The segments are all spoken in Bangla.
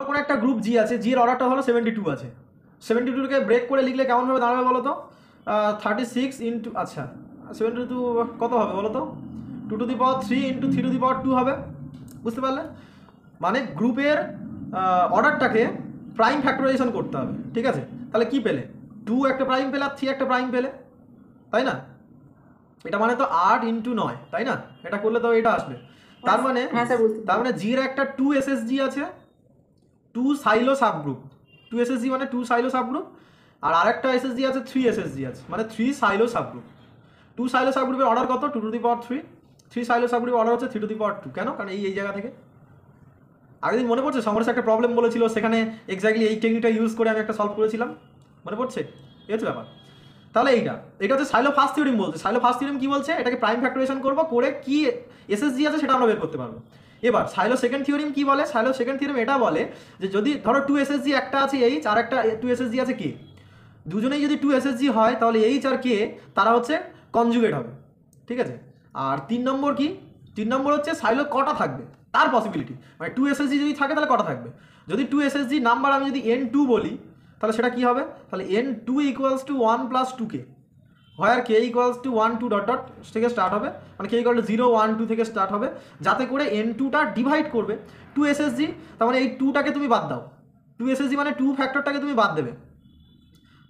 কোনো একটা গ্রুপ জি আছে, জি এর অর্ডারটা হলো 72 আছে, 72কে ব্রেক করে লিখলে কেমনভাবে দাঁড়াবে বলো তো? 36 ইন্টু, আচ্ছা 72 কত হবে বলো তো? 2⁻³ ইন্টু 3⁻², হবে। বুঝতে পারলে? মানে গ্রুপের অর্ডারটাকে প্রাইম ফ্যাক্টরাইজেশন করতে হবে, ঠিক আছে? তাহলে কি পেলে? 2 একটা প্রাইম পেলে আর 3 একটা প্রাইম পেলে, তাই না? এটা মানে তো 8 ইন্টু 9, তাই না? এটা করলে তো এটা আসবে। তার মানে জি এর একটা 2 এসএসজি আছে, 2 সাইলো সাবগ্রুপ, 2 এসএসজি মানে 2 সাইলো সাবগ্রুপ, আর আরেকটা এসএসজি আছে 3 এসএসজি আছে, মানে 3 সাইলো সাবগ্রুপ। 2 সাইলো সাবগ্রুপের অর্ডার কত? 2⁻³। 3 সাইলো সাবগ্রুপের অর্ডার হচ্ছে 3⁻²। কেন? কারণ এই জায়গা থেকে আগের দিন মনে পড়ছে সমরেশ একটা প্রবলেম বলেছিল, সেখানে এক্স্যাক্টলি এই টেকনিকটা ইউজ করে আমি একটা সলভ করেছিলাম, মনে পড়ছে? এই হচ্ছে ব্যাপার। তাহলে এটা হচ্ছে সাইলো ফার্স্ট থিওরেম বলছে। সাইলো ফার্স্ট থিওরেম কি বলছে? এটাকে প্রাইম ফ্যাক্টরাইজেশন করবো, করে কি এসএসজি আছে সেটা আমরা বের করতে পারবো। এবার সাইলো সেকেন্ড থিওরেম কি বলে? সাইলো সেকেন্ড থিওরেম এটা বলে যে যদি ধরো 2 এসএসজি একটা আছে এইচ, আর একটা 2 এসএসজি আছে কে, দুজনেই যদি 2 এসএসজি হয় তাহলে এইচ আর কে তারা হচ্ছে কনজুগেট হবে, ঠিক আছে? আর 3 নম্বর কি? 3 নম্বর হচ্ছে সাইলো কটা থাকবে তার পসিবিলিটি, মানে 2 এসএসজি যদি থাকে তাহলে কটা থাকবে। যদি 2 এসএসজি নাম্বার আমি যদি n2 বলি তাহলে সেটা কি হবে? তাহলে n2 equals to 1 plus 2k, where K equals to 1 2 dot dot থেকে স্টার্ট হবে, মানে কে ইকুয়াল টু 0 1 2 থেকে স্টার্ট হবে, যাতে করে n2টা ডিভাইড করবে 2 এসএসজি। তার মানে এই 2টাকে তুমি বাদ দাও, 2 এসএসজি মানে 2 ফ্যাক্টরটাকে তুমি বাদ দেবে,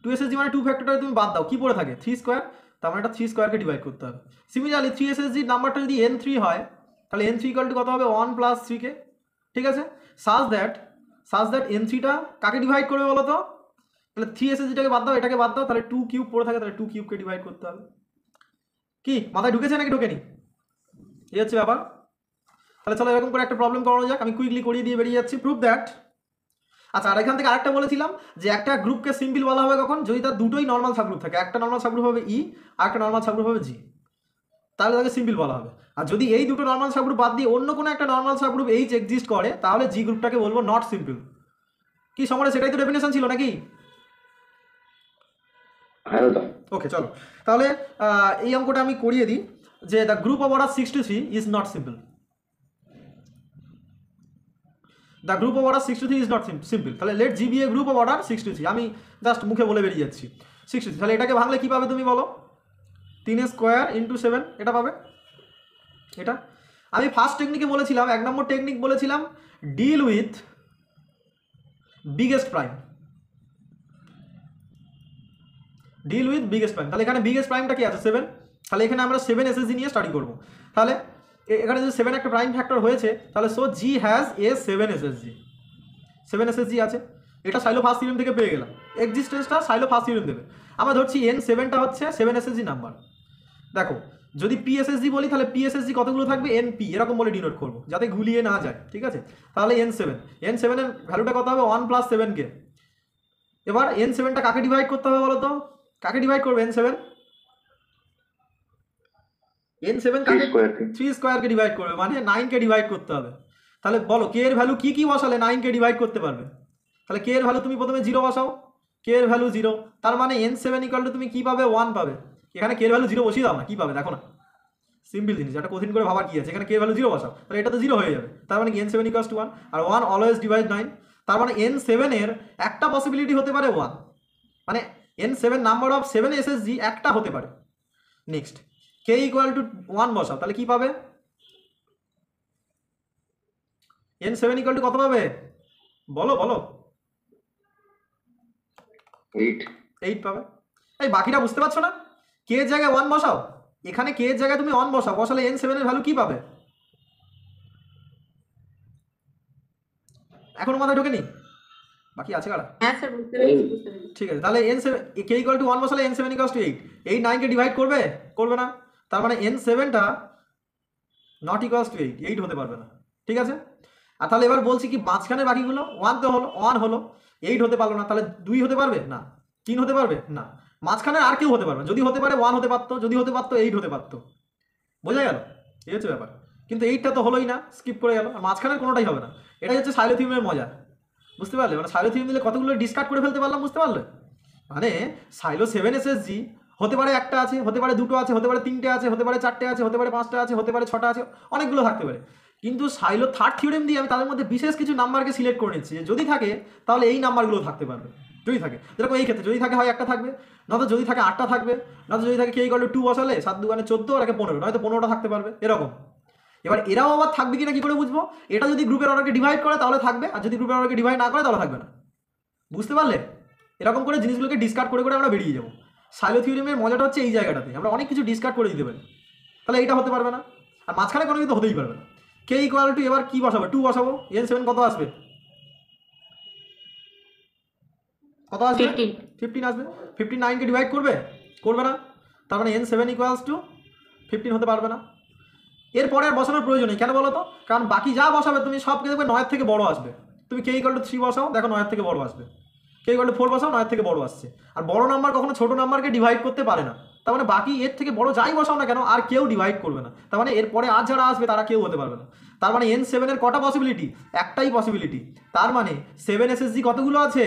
2 এসএসজি মানে 2 ফ্যাক্টরটাকে তুমি বাদ দাও, কি পড়ে থাকে? 3 স্কোয়ার। তার মানে এটা 3 স্কোয়ারকে ডিভাইড করতে হবে। সিমিলারলি 3 এসএসজির নাম্বারটা যদি n3 হয় তাহলে n3 ইকুয়াল টু কত হবে? 1 প্লাস 3k, ঠিক আছে? সাজ দ্যাট n3টা কাকে ডিভাইড করবে বলো তো? তাহলে 3 এসএসজিটাকে বাদ দাও, এটাকে বাদ দাও, তাহলে 2 কিউব পড়ে থাকে, তাহলে 2 কিউবকে ডিভাইড করতে হবে। কি মাথায় ঢুকেছে নাকি ঢোকেনি? এই হচ্ছে ব্যাপার। তাহলে চলো এরকম করে একটা প্রবলেম করানো যাক, আমি কুইকলি করিয়ে দিয়ে বেরিয়ে যাচ্ছি। প্রুভ দ্যাট, আচ্ছা আর এখান থেকে আরেকটা বলেছিলাম যে একটা গ্রুপকে সিম্পল বলা হবে কখন? যদি তার দুটোই নর্মাল সাবগ্রুপ থাকে, একটা নর্মাল সাবগ্রুপ হবে ই আর একটা নর্মাল সাবগ্রুপ হবে জি, তাহলে তাকে সিম্পল বলা হবে। আর যদি এই দুটো নর্মাল সাবগ্রুপ বাদ দিয়ে অন্য কোনো একটা নর্মাল সাবগ্রুপ এইচ এক্সিস্ট করে তাহলে জি গ্রুপটাকে বলবো নট সিম্পল। কি সমরে সেটাই তো ডেফিনেশন ছিল নাকি? ওকে চলো তাহলে এই অঙ্কটা আমি করিয়ে দিই যে the group of order 63 is not simple. The group of order 63 is not simple. তাহলে let G be a group of order 63, আমি জাস্ট মুখে বলে বেরিয়ে যাচ্ছি 63। তাহলে এটাকে ভাঙলে কি পাবে তুমি বলো? 3 স্কোয়ার ইন্টু 7, এটা পাবে। এটা আমি ফার্স্ট টেকনিকে বলেছিলাম, 1 নম্বর টেকনিক বলেছিলাম deal with biggest prime, deal with biggest prime. তাহলে এখানে বিগেস্ট প্রাইমটা কি আছে? 7। তাহলে এখানে আমরা 7 এসএসজি নিয়ে স্টাডি করবো। তাহলে এখানে যদি 7 একটা প্রাইম ফ্যাক্টর হয়েছে তাহলে so G has a 7 SSG, 7 SSG আছে। এটা সাইলো ফার্স্ট থিওরেম থেকে পেয়ে গেলাম, এক্সিস্টেন্সটা সাইলো ফার্স্ট থিওরেম দেবে। আমরা ধরছি n7টা হচ্ছে 7 এসএসজি নাম্বার। দেখো যদি পিএসএসজি বলি তাহলে পিএসএসজি কতগুলো থাকবে? এনপি, এরকম বলে ডিনোট করবো যাতে গুলিয়ে না যায়, ঠিক আছে? তাহলে n7 এর ভ্যালুটা কত হবে? 1 প্লাস 7k। এবার n7টা কাকে ডিভাইড করতে হবে বলো তো? কাকে ডিভাইড করবে n7? n7 কাকে? 3 স্কোয়ারকে ডিভাইড করবে, মানে 9কে ডিভাইড করতে হবে। তাহলে বলো কে এর ভ্যালু কি কি বসালে 9কে ডিভাইড করতে পারবে? তাহলে কে এর ভ্যালু তুমি প্রথমে 0 বসাও, কে এর ভ্যালু 0, তার মানে n7 ইকুয়াল টু তুমি কি পাবে? 1 পাবে। এখানে কে এর ভ্যালু 0 বসিয়ে দাও না, কি পাবে দেখো না, সিম্পল জিনিস, এটা কঠিন করে ভাবার কি আছে? এখানে কে এর ভ্যালু 0 বসাও, তাহলে এটা তো 0 হয়ে যাবে। তার মানে n7 ইকুয়ালস টু 1, আর 1 অলওয়েজ ডিভাইড 9। তার মানে n7 এর একটা পসিবিলিটি হতে পারে 1, মানে n7 নাম্বার অফ 7 এসএসজি একটা হতে পারে। নেক্সট k ইকুয়াল টু 1 বসাও, তাহলে কি পাবে? n7 ইকুয়াল টু কত পাবে বলো বলো? 8 পাবে। এই বাকিটা বুঝতে পারছো না? কে এর জায়গায় 1 বসাও, এখানে কে এর জায়গায় তুমি 1 বসাও, বসালে n7 এর ভ্যালু কি পাবে? এখনো মাথায় ঢোকেনি? বাকি আছে কারা? হ্যাঁ স্যার বুঝতে পেরেছি। ঠিক আছে, তাহলে n7 k ইকুয়াল টু 1 বসালে n7 ইকুয়ালস টু 8। 8 9 কে ডিভাইড করবে? করবে না। তার মানে n7টা নট ইকুয়ালস টু 8, 8 হতে পারবে না, ঠিক আছে? আর তাহলে এবার বলছি কি মাঝখানে বাকিগুলো 1 তো হলো, 1 হলো, 8 হতে পারলো না, তাহলে 2 হতে পারবে না, 3 হতে পারবে না, মাঝখানে আর কেউ হতে পারবে না। যদি হতে পারে 1 হতে পারতো, যদি হতে পারতো 8 হতে পারতো। বোঝা গেল? এই হচ্ছে ব্যাপার। কিন্তু 8টা তো হলোই না, স্কিপ করে গেল, আর মাঝখানের কোনোটাই হবে না। এটাই হচ্ছে সাইলো থিওরেমের মজা, বুঝতে পারলে? মানে সাইলো থিওরেম দিলে কতগুলো ডিসকার্ড করে ফেলতে পারলাম, বুঝতে পারলে? মানে সাইলো 7 এসএসজি হতে পারে একটা আছে, হতে পারে দুটো আছে, হতে পারে তিনটে আছে, হতে পারে চারটে আছে, হতে পারে পাঁচটা আছে, হতে পারে ছটা আছে, অনেকগুলো থাকতে পারে। কিন্তু সাইলো থার্ড থিওরেম দিয়ে আমি তাদের মধ্যে বিশেষ কিছু নাম্বারকে সিলেক্ট করে নিচ্ছি, যদি থাকে তাহলে এই নাম্বারগুলো থাকতে পারবে, যদি থাকে, যেরকম এই ক্ষেত্রে যদি থাকে হয় একটা থাকবে, নয়তো যদি থাকে 8টা থাকবে, নয়তো যদি থাকে কে ইকুয়াল টু 2 বসালে 7 দুগুণে 14 আর একে 15, নয়তো 15টা থাকতে পারবে এরকম। এবার এরাও আবার থাকবে কিনা কি করে বুঝবো? এটা যদি গ্রুপের অর্ডারকে ডিভাইড করে তাহলে থাকবে, আর যদি গ্রুপের অর্ডারকে ডিভাইড না করে তাহলে থাকবে না। বুঝতে পারলে? এরকম করে জিনিসগুলোকে ডিসকার্ড করে করে আমরা বেরিয়ে যাবো। সাইলো থিওরেমের মজাটা হচ্ছে এই জায়গাটাতে, আমরা অনেক কিছু ডিসকার্ড করে দিতে পারি। তাহলে এইটা হতে পারবে না, আর মাঝখানে কোনো কিছু হতেই পারবে না। কে ইকুয়াল টু এবার কি বসাবো? 2 বসাবো, n7 কত আসবে? কত আসবে? 15 আসবে। 15 9কে ডিভাইড করবে? করবে না। তার মানে n7 ইকুয়ালস টু 15 হতে পারবে না। এরপরে আর বসানোর প্রয়োজন নেই, কেন বলো তো? কারণ বাকি যা বসাবে তুমি সবকে দেখবে 9 থেকে বড় আসবে। তুমি কে ইকুয়াল টু 3 বসাও, দেখো 9 থেকে বড় আসবে। কে ইকুয়াল টু 4 বসাও, 9 থেকে বড় আসছে। আর বড় নাম্বার কখনো ছোট নাম্বারকে ডিভাইড করতে পারে না। তার মানে বাকি এর থেকে বড় যাই বসাও না কেন আর কেউ ডিভাইড করবে না। তার মানে এরপরে আর যারা আসবে তারা কেউ হতে পারবে না। তার মানে n7 এর কটা পসিবিলিটি? একটাই পসিবিলিটি। তার মানে 7 SSG কতগুলো আছে?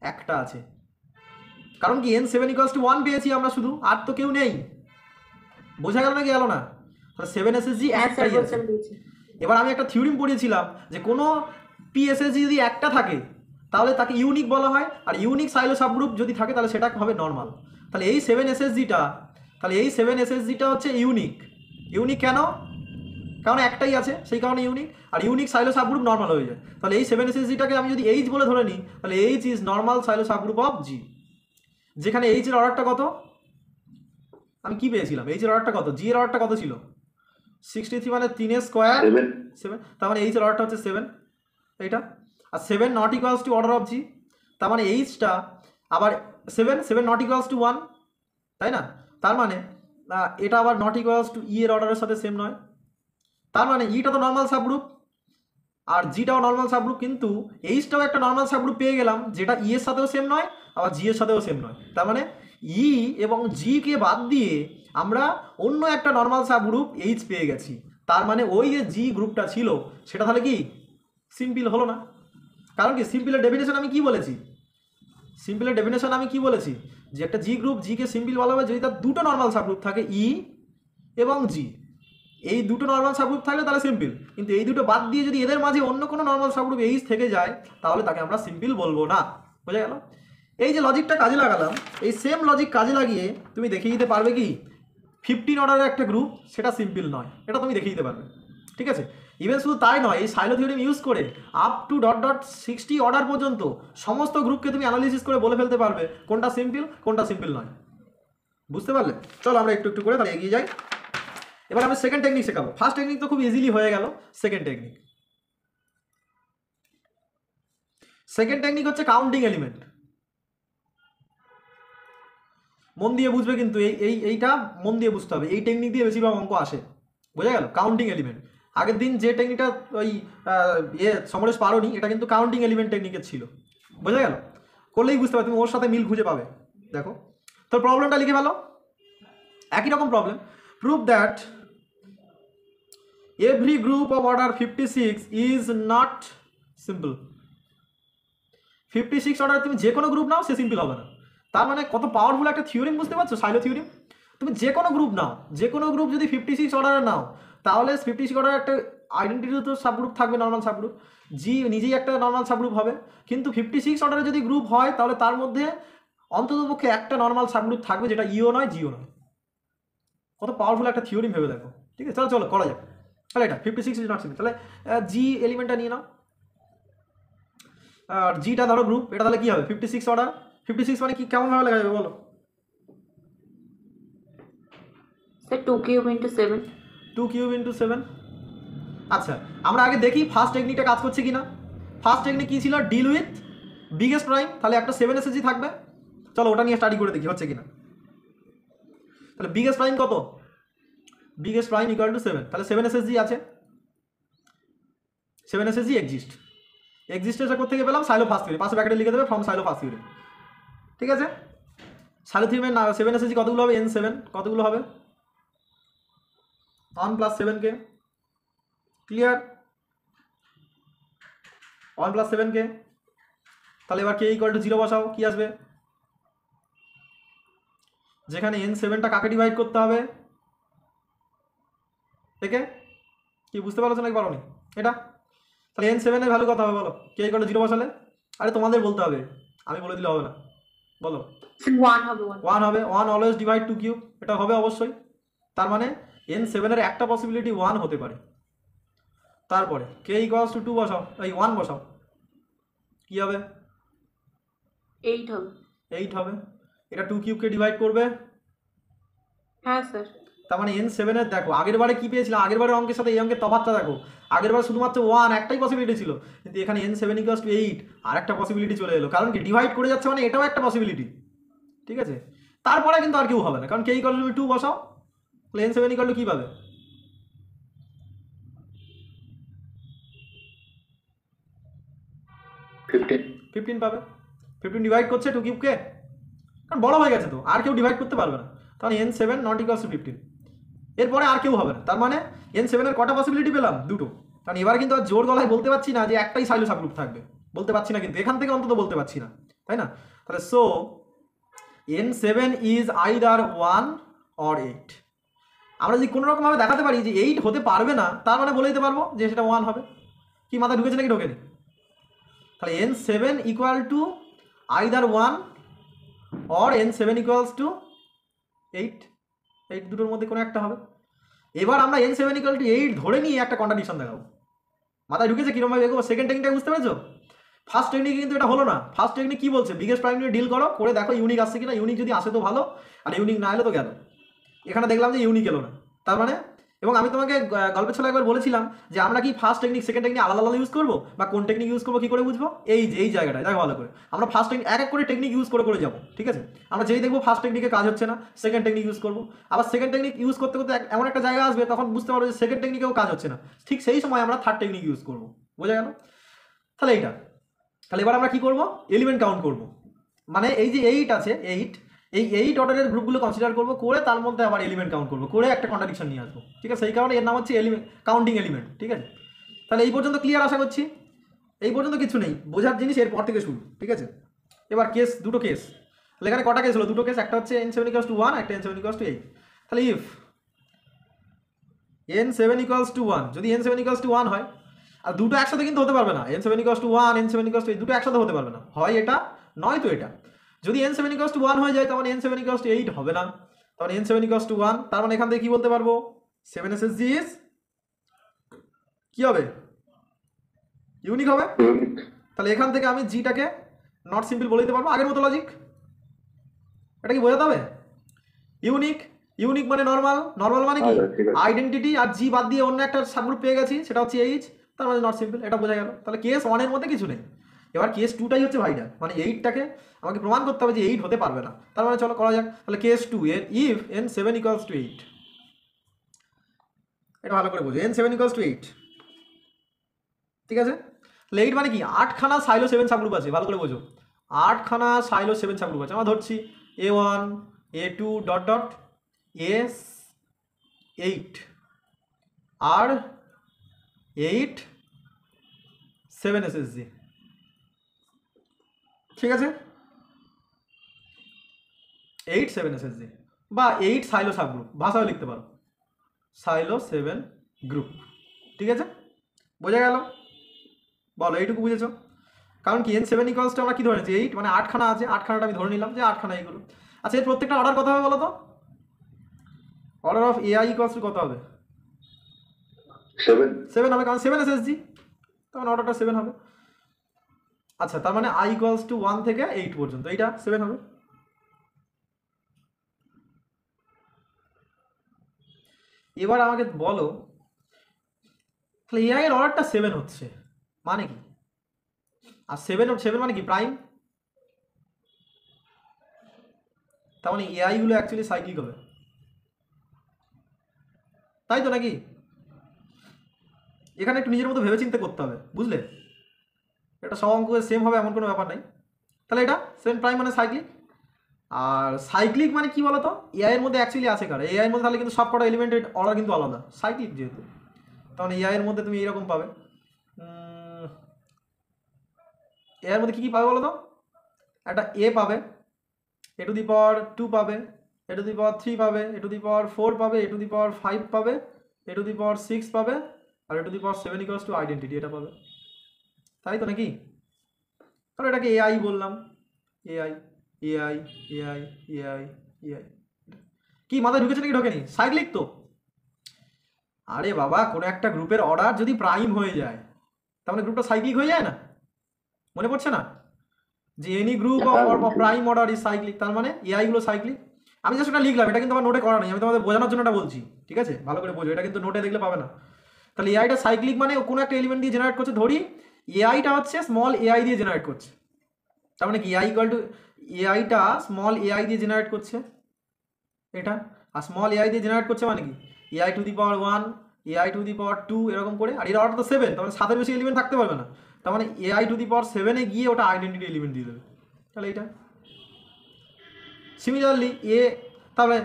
একটা আছে। কারণ কি n7 ইকুয়ালস টু 1 পেয়েছি আমরা শুধু, আর তো কেউ নেই। বোঝা গেল না কি গেল না? তাহলে 7 SSG একটাই আছে। এবার আমি একটা থিওরিম পড়িয়েছিলাম যে কোনো PSSG যদি একটা থাকে তাহলে তাকে ইউনিক বলা হয়, আর ইউনিক সাইলো সাবগ্রুপ যদি থাকে তাহলে সেটা হবে নর্মাল। তাহলে এই 7 SSGটা হচ্ছে ইউনিক। ইউনিক কেন? কারণ একটাই আছে, সেই কারণে ইউনিক। আর ইউনিক সাইলো সাবগ্রুপ নর্মাল হয়ে যায়। তাহলে এই 7 SSGটাকে আমি যদি এইচ বলে ধরে নিই, তাহলে H is normal Sylow subgroup of G. যেখানে এইচ এর অর্ডারটা কত? আমি কি পেয়েছিলাম? এইচ এর অর্ডারটা কত? জি এর অর্ডারটা কত ছিল? 63 মানে 3 এর স্কয়ার 7। তার মানে এইচ এর অর্ডারটা হচ্ছে 7, এইটা। আর 7 not equals to order of G, তার মানে এইচটা আবার 7 নট ইকুয়ালস টু 1, তাই না? তার মানে এটা আবার নট ইকুয়ালস টু ই এর অর্ডারের সাথে সেম নয়। তার মানে ইটা তো নর্মাল সাবগ্রুপ আর জিটাও নর্মাল সাবগ্রুপ, কিন্তু এইচটাও একটা নর্মাল সাবগ্রুপ পেয়ে গেলাম যেটা ই এর সাথেও সেম নয় আবার জি এর সাথেও সেম নয়। তার মানে ই এবং জি কে বাদ দিয়ে আমরা অন্য একটা নর্মাল সাবগ্রুপ এইচ পেয়ে গেছি। তার মানে ওই যে জি গ্রুপটা ছিল সেটা তাহলে কি সিম্পল হলো না? কারণ কি সিম্পলের ডেফিনেশন আমি কি বলেছি? যে একটা জি গ্রুপ, জি কে সিম্পল বলা হবে যদি তার দুটো নর্মাল সাবগ্রুপ থাকে ই এবং জি। এই দুটো নর্মাল সাবগ্রুপ থাকলে তাহলে সিম্পল, কিন্তু এই দুটো বাদ দিয়ে যদি এদের মাঝে অন্য কোনো নর্মাল সাবগ্রুপ এইচ থেকে যায় তাহলে তাকে আমরা সিম্পল বলবো না। বোঝা গেল? এই যে লজিকটা কাজে লাগালাম, এই সেম লজিক কাজে লাগিয়ে তুমি দেখিয়ে দিতে পারবে কি 15 অর্ডারের একটা গ্রুপ সেটা সিম্পল নয়, এটা তুমি দেখিয়ে দিতে পারবে। ঠিক আছে? ইভেন শুধু তাই নয়, এই সাইলো থিওরেম ইউজ করে আপ টু .60 অর্ডার পর্যন্ত সমস্ত গ্রুপকে তুমি অ্যানালিসিস করে বলে ফেলতে পারবে কোনটা সিম্পল কোনটা সিম্পল নয়। বুঝতে পারলে? চলো আমরা একটু একটু করে তাহলে এগিয়ে যাই। এবার আমি সেকেন্ড টেকনিক শেখাবো। ফার্স্ট টেকনিক তো খুব ইজিলি হয়ে গেল। সেকেন্ড টেকনিক হচ্ছে কাউন্টিং এলিমেন্ট। মন দিয়ে বুঝবে, কিন্তু এইটা মন দিয়ে বুঝতে হবে। এই টেকনিক দিয়ে বেশিরভাগ অঙ্ক আসে। বোঝা গেল? Counting element. আগের দিন যে টেকনিকটা ওই সমরেশ পারোনি, এটা কিন্তু কাউন্টিং এলিমেন্ট টেকনিকের ছিল। বোঝা গেল? করলেই বুঝতে পারবে, তুমি ওর সাথে মিল খুঁজে পাবে। দেখো তো প্রবলেমটা লিখে ফেলো, একই রকম problem. Prove that every group of order 56 is not simple। 56 order তুমি যে কোনো গ্রুপ নাও সে সিম্পল হবে না। তার মানে কত পাওয়ারফুল একটা থিওরিম, বুঝতে পারছো? Silo theorem. তুমি যে কোনো গ্রুপ নাও, যে কোনো গ্রুপ যদি 56 অর্ডারে নাও তাহলে 56 অর্ডার একটা আইডেন্টিটি তো সাবগ্রুপ থাকবে, নর্মাল সাবগ্রুপ। জি নিজেই একটা নর্মাল সাবগ্রুপ হবে, কিন্তু 56 অর্ডারে যদি গ্রুপ হয় তাহলে তার মধ্যে অন্ততপক্ষে একটা নর্মাল সাবগ্রুপ থাকবে যেটা ইও নয় জিও নয়। কত পাওয়ারফুল একটা থিওরিম ভেবে দেখো। ঠিক আছে, চলো চলো করা যাক। তাহলে এটা 56 ইজ নট সিম্পল। তাহলে জি এলিমেন্টটা নিয়ে নাও, আর জিটা ধরো গ্রুপ। এটা তাহলে কি হবে? 56 অর্ডার। 56 মানে কি, কেমন ভাবে লেখা যাবে বলো? Sir 2 cube into 7। 2 cube into 7। আচ্ছা, আমরা আগে দেখি ফার্স্ট টেকনিকটা কাজ করছে কিনা। ফার্স্ট টেকনিক কি ছিল? Deal with biggest prime. তাহলে একটা 7 এসএসজি থাকবে। চলো ওটা নিয়ে স্টাডি করে দেখি হচ্ছে কিনা। তাহলে বিগেস্ট প্রাইম কত? Biggest prime equal to 7। তাহলে 7 এসএসজি আছে, 7 এসএসজি এক্সিস্টেন্সটা কোথা থেকে পেলাম? Silo first theory. পাশে ব্র্যাকেটে লিখে দেবে ফ্রম সাইলো ফার্স্ট থিওরি। ঠিক আছে? সাইলো থিওরিমের 7 এসএসজি কতগুলো হবে? n7 কতগুলো হবে? 1 + 7k। ক্লিয়ার? 1 + 7k। তাহলে এবার k ইকুয়াল টু 0 বসাও, কি আসবে? যেখানে n7টা কাকে ডিভাইড করতে হবে? একে। কি বুঝতে পারছো নাকি পারোনি এটা? তাহলে n7 এর ভ্যালু কত হবে বলো? k = 0 বসালে, আরে তোমাদের বলতে হবে, আমি বলে দিলে হবে না, বলো। 1 হবে 1। 1 হবে, 1 অলওয়েজ ডিভাইড 2 কিউব, এটা হবে অবশ্যই। তার মানে n7 এর একটা পসিবিলিটি 1 হতে পারে। তারপরে k = 2 বসাও, এই 1 বসাও, কি হবে? 8 হবে। 8 হবে। এটা 2 কিউবকে ডিভাইড করবে, হ্যাঁ স্যার। তার মানে n7 এর দেখো আগের বারে কি পেয়েছিলাম, আগের বারের অঙ্কের সাথে এই অঙ্কের তফাৎটা দেখো। আগের বারে শুধুমাত্র 1 একটাই পসিবিলিটি ছিল, কিন্তু এখানে n7 = 8 আর একটা পসিবিলিটি চলে এলো, কারণ কি ডিভাইড করে যাচ্ছে মানে এটাও একটা পসিবিলিটি, ঠিক আছে? তারপরে কিন্তু আর কেউ হবে না, কারণ k = 2 বসাও, তাহলে n7 = কি পাবে? 15 পাবে। 15 ডিভাইড করছে 2 কিউবকে, কারণ বড় হয়ে গেছে তো, আর কেউ ডিভাইড করতে পারবে না, তাহলে n7 ≠ 15। এরপরে আর কেউ হবে না, তার মানে n7 এর কটা পসিবিলিটি পেলাম? দুটো। কারণ এবার কিন্তু আর জোর গলায় বলতে পারছি না যে একটাই সাইলো সাবগ্রুপ থাকবে, বলতে পারছি না, কিন্তু এখান থেকে অন্তত বলতে পারছি না, তাই না? তাহলে so n7 is either 1 or 8। আমরা যদি কোনো রকমভাবে দেখাতে পারি যে 8 হতে পারবে না, তার মানে বলে দিতে পারবো যে সেটা 1 হবে। কি মাথায় ঢুকেছে নাকি ঢোকেনি? তাহলে n7 = আইদার 1 অর n7 = 8, 8 দুটোর মধ্যে কোনো একটা হবে। এবার আমরা n7 = 8 ধরে নিয়ে একটা কন্ট্রাডিকশন দেখাবো। মাথায় ঢুকেছে কিরকম ভাবে এগোবো? সেকেন্ড টেকনিকটা বুঝতে পেরেছো? ফার্স্ট টেকনিকে কিন্তু এটা হলো না। ফার্স্ট টেকনিক কি বলছে? বিগেস্ট প্রাইম নিয়ে ডিল করো, করে দেখো ইউনিক আসছে কিনা। ইউনিক যদি আসে তো ভালো, আর ইউনিক না এলে তো গেল। এখানে দেখলাম যে ইউনিক এলো না, তার মানে, এবং আমি তোমাকে গল্পের ছলে একবার বলেছিলাম যে আমরা কি ফার্স্ট টেকনিক সেকেন্ড টেকনিক আলাদা আলাদা ইউজ করবো, বা কোন টেকনিক ইউজ করবো কি করে বুঝবো? এই যে এই জায়গাটায় দেখো ভালো করে, আমরা ফার্স্ট টেকনিক এক এক করে টেকনিক ইউজ করে করে যাবো, ঠিক আছে? আমরা যেই দেখবো ফার্স্ট টেকনিকে কাজ হচ্ছে না, সেকেন্ড টেকনিক ইউজ করবো। আবার সেকেন্ড টেকনিক ইউজ করতে করতে এমন একটা জায়গা আসবে তখন বুঝতে পারবো যে সেকেন্ড টেকনিকেও কাজ হচ্ছে না, ঠিক সেই সময় আমরা থার্ড টেকনিক ইউজ করবো। বোঝা গেল? তাহলে এইটা, তাহলে এবার আমরা কি করবো? এলিমেন্ট কাউন্ট করবো। মানে এই যে 8 আছে, 8, এই 8 অর্ডারের গ্রুপগুলো কনসিডার করবো, করে তার মধ্যে আবার এলিমেন্ট কাউন্ট করবো, করে একটা কন্ট্রাডিকশন নিয়ে আসবো, ঠিক আছে? সেই কারণে এর নাম হচ্ছে কাউন্টিং এলিমেন্ট, ঠিক আছে? তাহলে এই পর্যন্ত ক্লিয়ার আশা করছি। এই পর্যন্ত কিছু নেই, বোঝার জিনিস এরপর থেকে শুরু, ঠিক আছে? এবার কেস, দুটো কেস। তাহলে এখানে কটা কেস হলো? দুটো কেস, একটা হচ্ছে n7 = 1, একটা n7 = 8। তাহলে ইফ n7 = 1, যদি n7 = 1 হয়, আর দুটো একসাথে কিন্তু হতে পারবে না, n7 = 1, n7 = 8 দুটো একসাথে হতে পারবে না, হয় এটা নয় তো এটা। যদি n7 = 1 হয়ে যায় তখন n7 = 8 হবে না, তখন n7 = 1, তার মানে এখান থেকে কি বলতে পারবো? 7 SSG ইজ কি হবে? ইউনিক হবে। তাহলে এখান থেকে আমি জিটাকে নট সিম্পল বলে দিতে পারবো, আগের মতো লজিক। এটা কি বোঝাতে হবে? ইউনিক, ইউনিক মানে নর্মাল, নর্মাল মানে কি আইডেন্টিটি, আর জি বাদ দিয়ে অন্য একটা সাবগ্রুপ পেয়ে গেছি, সেটা হচ্ছে এইচ, তার মানে নট সিম্পল। এটা বোঝা গেল। তাহলে কেস 1 এর মধ্যে কিছু নেই। এবার কেস 2টাই হচ্ছে ভাইটাল, মানে 8টাকে আমাকে প্রমাণ করতে হবে যে 8 হতে পারবে না। তার মানে চলো করা যাক। তাহলে কেস 2 এর ইফ n7 = 8, এটা ভালো করে বোঝো, n7 = 8, ঠিক আছে? তাহলে 8 মানে কি? 8খানা সাইলো 7 সাবগ্রুপ আছে, ভালো করে বোঝো। 8খানা সাইলো 7 সাবগ্রুপ আছে। আমরা ধরছি a1 a2 dot dot s8 আর 8 7 SSG, ঠিক আছে? 8 7 SSG বা 8 সাইলো সাবগ্রুপ, ভাষাও লিখতে পারো, সাইলো 7 গ্রুপ, ঠিক আছে? বোঝা গেল? বলো এইটুকু বুঝেছো? কারণ কি n7 = আমরা কি ধরেছি? 8, মানে 8খানা আছে, 8খানাটা আমি ধরে নিলাম যে 8খানা এইগুলো। আচ্ছা, এর প্রত্যেকটা অর্ডার কত হবে বলো তো? অর্ডার অফ AI = কত হবে? 7 হবে, কারণ 7 SSG, তখন অর্ডারটা 7 হবে। আচ্ছা, তার মানে I = 1 থেকে 8 পর্যন্ত, এইটা 7 হবে। এবার আমাকে বলো, তাহলে AI এর অর্ডারটা 7 হচ্ছে মানে কি? আর 7 মানে কি? প্রাইম। তার মানে AI গুলো অ্যাকচুয়ালি সাইক্লিক হবে, তাই তো নাকি? এখানে একটু নিজের মতো ভেবে চিন্তে করতে হবে, বুঝলে? এটা সব অঙ্ক সেম হবে এমন কোনো ব্যাপার নাই। তাহলে এটা 7 প্রাইম মানে সাইক্লিক। আর সাইক্লিক মানে কি বলতো? AI এর মধ্যে অ্যাকচুয়ালি আছে কার? AI এর মধ্যে তাহলে কিন্তু সব কটা এলিমেন্টের অর্ডার কিন্তু আলাদা, সাইক্লিক যেহেতু। তখন AI এর মধ্যে তুমি এইরকম পাবে। AI এর মধ্যে কি কি পাবে বলো তো? একটা A পাবে, a2 পাবে, a3 পাবে, a4 পাবে, a5 পাবে, a6 পাবে, আর a two the power 7 equals to identity, এটা পাবে, তাই তো নাকি? তাহলে এটাকে এআই বললাম, AI AI AI AI AI. কি মাথায় ঢুকেছে নাকি ঢোকেনি? সাইক্লিক তো। আরে বাবা, কোনো একটা গ্রুপের অর্ডার যদি প্রাইম হয়ে যায় তার মানে গ্রুপটা সাইক্লিক হয়ে যায় না? মনে পড়ছে না যে any group of prime order is cyclic, তার মানে এআই গুলো সাইক্লিক। আমি জাস্ট এটা লিখলাম, এটা কিন্তু আমার নোটে করা নেই, আমি তোমাদের বোঝানোর জন্য এটা বলছি, ঠিক আছে? ভালো করে বোঝো, এটা কিন্তু নোটে দেখলে পাবে না। তাহলে এআইটা সাইক্লিক মানে কোনো একটা এলিমেন্ট দিয়ে জেনারেট করছে, ধরি এআইটা হচ্ছে স্মল এআই দিয়ে জেনারেট করছে, তার মানে কি এআই ইকুয়াল টু এআইটা স্মল এআই দিয়ে জেনারেট করছে এটা, আর স্মল এআই দিয়ে জেনারেট করছে মানে কি a i to the power 1, a i to the power 2 এরকম করে, আর এর অর্ডার তো 7, তার মানে 7-এর বেশি এলিমেন্ট থাকতে পারবে না, তার মানে এআই টু দি পাওয়ার 7-এ গিয়ে ওটা আইডেন্টিটি এলিমেন্ট দিয়ে দেবে। তাহলে এটা সিমিলারলি তাহলে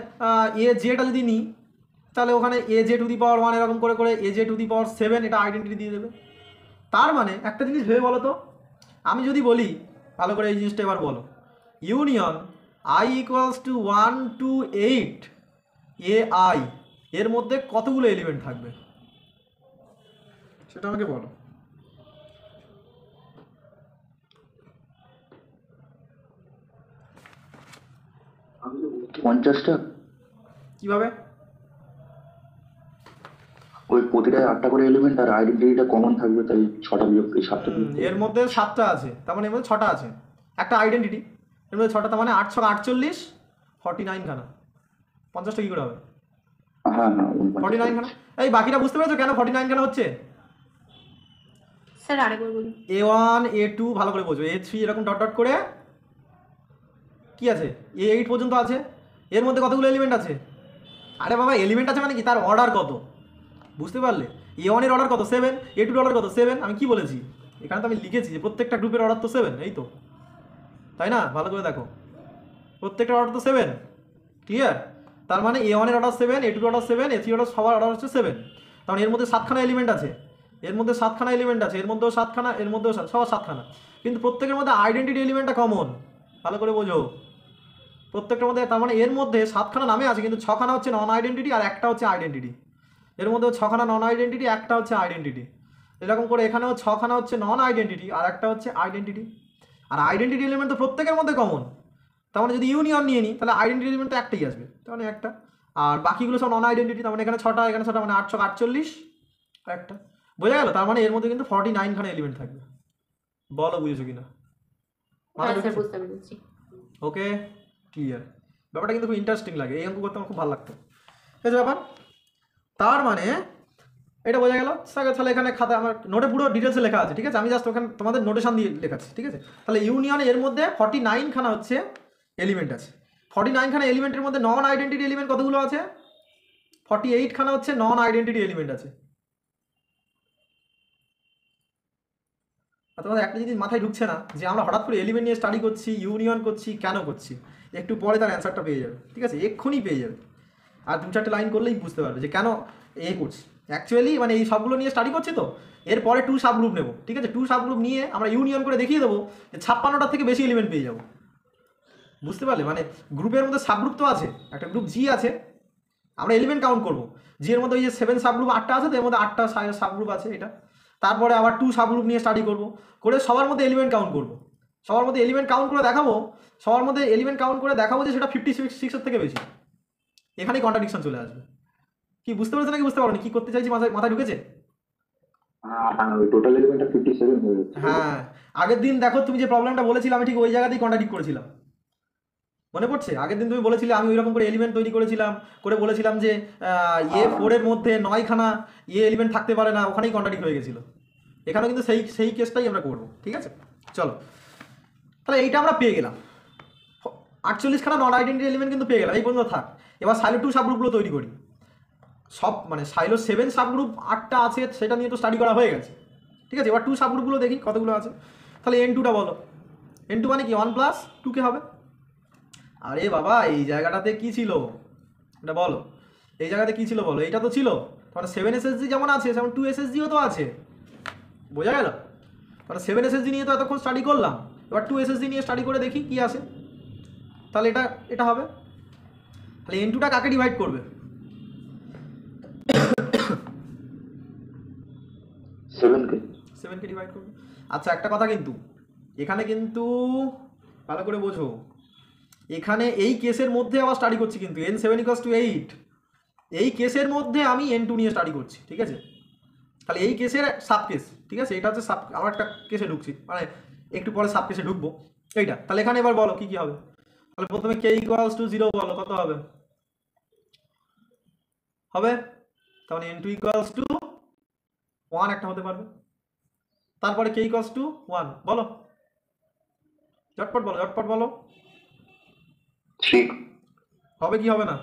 এ জেটা যদি নিই তাহলে ওখানে A J two the power 1 এরকম করে করে এ জে টু দি পাওয়ার 7 এটা আইডেন্টিটি দিয়ে দেবে। তার মানে একটা জিনিস ভেবে বলো তো, আমি যদি বলি ভালো করে এই জিনিসটা এবার বলো, union I equals to 1 to 8 A I এর মধ্যে কতগুলো এলিমেন্ট থাকবে সেটা আমাকে বলো। পঞ্চাশটা। কিভাবে? ওই প্রতিটায় 8টা করে এলিমেন্ট আর আইডেন্টিটিটা কমন থাকবে, তাই 6টা বিয়োগ 7টা বিয়োগ। এর মধ্যে 7টা আছে, তার মানে এর মধ্যে 6টা আছে, একটা আইডেন্টিটি, এর মধ্যে 6টা, তার মানে 8 6 48 49 খানা। 50টা কি করে হবে? হ্যাঁ হ্যাঁ 49 খানা। এই বাকিটা বুঝতে পেরেছো কেন 49 খানা হচ্ছে? স্যার আরেকবার বলুন। A1 A2 ভালো করে বোঝো, A3 এরকম ডট ডট করে কি আছে, A8 পর্যন্ত আছে, এর মধ্যে কতগুলো এলিমেন্ট আছে? আরে বাবা এলিমেন্ট আছে মানে কি, তার অর্ডার কত, বুঝতে পারলে? A1 এর অর্ডার কত 7, A2 এর অর্ডার কত 7, আমি কি বলেছি এখানে তো আমি লিখেছি যে প্রত্যেকটা গ্রুপের অর্ডার তো 7, এই তো, তাই না? ভালো করে দেখো, প্রত্যেকটা অর্ডার তো 7, ক্লিয়ার? তার মানে A1 এর অর্ডার 7, A2 এর অর্ডার 7, A3 অর্ডার, সবার অর্ডার হচ্ছে 7, কারণ এর মধ্যে 7খানা এলিমেন্ট আছে, এর মধ্যে 7খানা এলিমেন্ট আছে, এর মধ্যেও 7খানা, এর মধ্যেও সবার 7খানা, কিন্তু প্রত্যেকের মধ্যে আইডেন্টিটি এলিমেন্টটা কমন, ভালো করে বোঝো, প্রত্যেকটার মধ্যে, তার মানে এর মধ্যে 7খানা নামে আছে কিন্তু 6খানা হচ্ছে নন আইডেন্টিটি আর একটা হচ্ছে আইডেন্টিটি, এর মধ্যেও 6খানা নন আইডেন্টিটি, একটা হচ্ছে আইডেন্টিটি, এরকম করে এখানেও 6খানা হচ্ছে নন আইডেন্টিটি আর একটা হচ্ছে আইডেন্টিটি, আর আইডেন্টিটি এলিমেন্ট তো প্রত্যেকের মধ্যে কমন, তার মানে যদি ইউনিয়ন নিয়ে নিই তাহলে আইডেন্টিটি এলিমেন্ট তো একটাই আসবে, তার মানে একটা, আর বাকিগুলো সব নন আইডেন্টিটি, তার মানে এখানে 6টা, এখানে 6টা, মানে 8 48 আর একটা, বোঝা গেল? তার মানে এর মধ্যে কিন্তু 49খানা এলিমেন্ট থাকবে, বলো বুঝেছো কিনা? হ্যাঁ স্যার বুঝতে পেরেছি। ওকে, ক্লিয়ার? ব্যাপারটা কিন্তু খুব ইন্টারেস্টিং লাগে, এই অঙ্ক করতে আমার খুব ভালো লাগতো, ঠিক আছে ব্যাপার? তার মানে এটা বোঝা গেল। তাহলে এখানে খাতা আমার নোটে পুরো ডিটেলসে লেখা আছে, ঠিক আছে? আমি জাস্ট ওখানে তোমাদের নোটেশন দিয়ে লেখাচ্ছি, ঠিক আছে? তাহলে ইউনিয়ন এর মধ্যে 49খানা হচ্ছে এলিমেন্ট আছে, 49খানা এলিমেন্টের মধ্যে নন আইডেন্টিটি এলিমেন্ট কতগুলো আছে? 48খানা হচ্ছে নন আইডেন্টিটি এলিমেন্ট আছে। আর তোমাদের একটা জিনিস মাথায় ঢুকছে না যে আমরা হঠাৎ করে এলিমেন্ট নিয়ে স্টাডি করছি, ইউনিয়ন করছি, কেন করছি? একটু পরে তার অ্যান্সারটা পেয়ে যাবে, ঠিক আছে? এক্ষুনি পেয়ে যাবে, আর 2-4টে লাইন করলেই বুঝতে পারবে যে কেন করছি। অ্যাকচুয়ালি মানে এই সবগুলো নিয়ে স্টাডি করছি, তো এরপরে 2 সাব গ্রুপ নেবো, ঠিক আছে? 2 সাব গ্রুপ নিয়ে আমরা ইউনিয়ন করে দেখিয়ে দেবো যে 56টার থেকে বেশি এলিমেন্ট পেয়ে যাবো, বুঝতে পারলে? মানে গ্রুপের মধ্যে সাব গ্রুপ তো আছে, একটা গ্রুপ জি আছে, আমরা এলিমেন্ট কাউন্ট করবো, জি এর মধ্যে ওই যে 7 সাব গ্রুপ 8টা আছে, তো এর মধ্যে 8টা সাব গ্রুপ আছে এটা, তারপরে আবার 2 সাব গ্রুপ নিয়ে স্টাডি করবো, করে সবার মধ্যে এলিমেন্ট কাউন্ট করবো, সবার মধ্যে এলিমেন্ট কাউন্ট করে দেখাবো, সবার মধ্যে এলিমেন্ট কাউন্ট করে দেখাবো যে সেটা 56-এর থেকে বেশি, এখানেই কন্ট্রাডিকশন চলে আসবে। কি বুঝতে পেরেছো নাকি বুঝতে পারোনি কি করতে চাইছি? মাথায় ঢুকেছে? টোটাল এলিমেন্টটা 57 হয়ে যাচ্ছে। হ্যাঁ, আগের দিন দেখো তুমি যে প্রবলেমটা বলেছিলে আমি ঠিক ওই জায়গাতেই কন্ট্রাডিক্ট করেছিলাম, মনে পড়ছে? আগের দিন তুমি বলেছিলে আমি ওইরকম করে এলিমেন্ট তৈরি করেছিলাম, করে বলেছিলাম যে A4 এর মধ্যে 9খানা এলিমেন্ট থাকতে পারে না, ওখানেই কন্ট্রাডিক্ট হয়ে গেছিলো। এখানেও কিন্তু সেই কেসটাই আমরা করবো, ঠিক আছে? চলো, তাহলে এইটা আমরা পেয়ে গেলাম, 48খানা নন আইডেন্টিটি এলিমেন্ট কিন্তু পেয়ে গেলাম, এই পর্যন্ত থাক। এবার সাইলো 2 সাবগ্রুপগুলো তৈরি করি, সব মানে সাইলো 7 সাবগ্রুপ 8টা আছে, সেটা নিয়ে তো স্টাডি করা হয়ে গেছে, ঠিক আছে? এবার 2 সাবগ্রুপগুলো দেখি কতগুলো আছে। তাহলে N2টা বলো, N2 মানে কি 1 + 2 কে হবে? আরে বাবা এই জায়গাটাতে কি ছিল এটা বলো, এই জায়গাতে কি ছিল বলো? এইটা তো ছিল, মানে 7 SSG যেমন আছে সেমন 2 SSGও তো আছে, বোঝা গেল? মানে 7 SSG নিয়ে তো এতক্ষণ স্টাডি করলাম, এবার 2 SSG নিয়ে স্টাডি করে দেখি কি আসে। তাহলে এটা হবে, তাহলে N2টা কাকে ডিভাইড করবে? 7কে ডিভাইড করবে। আচ্ছা একটা কথা কিন্তু এখানে কিন্তু ভালো করে বোঝো, এখানে এই কেসের মধ্যে আবার স্টাডি করছি কিন্তু n7 = 8, এই কেসের মধ্যে আমি n2 নিয়ে স্টাডি করছি, ঠিক আছে? তাহলে এই কেসের সাব কেস, ঠিক আছে? এটা হচ্ছে সাব, আমার একটা কেসে ঢুকছি, মানে একটু পরে সাব কেসে ঢুকবো এইটা। তাহলে এখানে এবার বলো কি কি হবে। তাহলে প্রথমে k = 0 বলো, কত হবে? হবে তাহলে n2 = 1 একটা হতে পারবে। তারপরে k = 1 বলো, ঝটপট বলো, ঝটপট বলো। 3 হবে কি হবে না?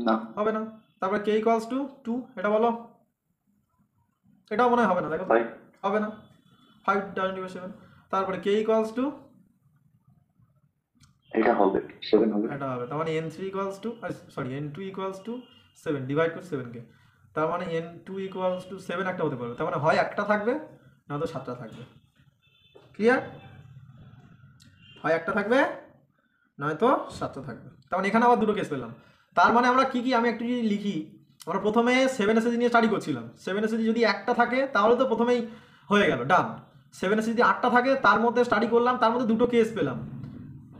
না হবে না। তারপরে k = 2, এটা বলো। এটাও মনে হয় হবে না, দেখো 5 হবে না। 5 × 7। তারপরে k = এটা হবে 7 হবে। এটা হবে। তার মানে n2 = 7 ডিভাইড করে 7কে, তার মানে n2 = 7 একটা হতে পারবে। তার মানে হয় একটা থাকবে না তো 7টা থাকবে। ক্লিয়ার? হয় একটা থাকবে নয়তো 7টা থাকবে। তার মানে এখানে আবার দুটো কেস পেলাম। তার মানে আমরা কি কি, আমি একটু যদি লিখি, আমরা প্রথমে 7 এসএসজি নিয়ে স্টাডি করছিলাম। 7 এসএসজি যদি একটা থাকে তাহলে তো প্রথমেই হয়ে গেল, ডান। 7 এসএসজি যদি 8টা থাকে তার মধ্যে স্টাডি করলাম, তার মধ্যে দুটো কেস পেলাম।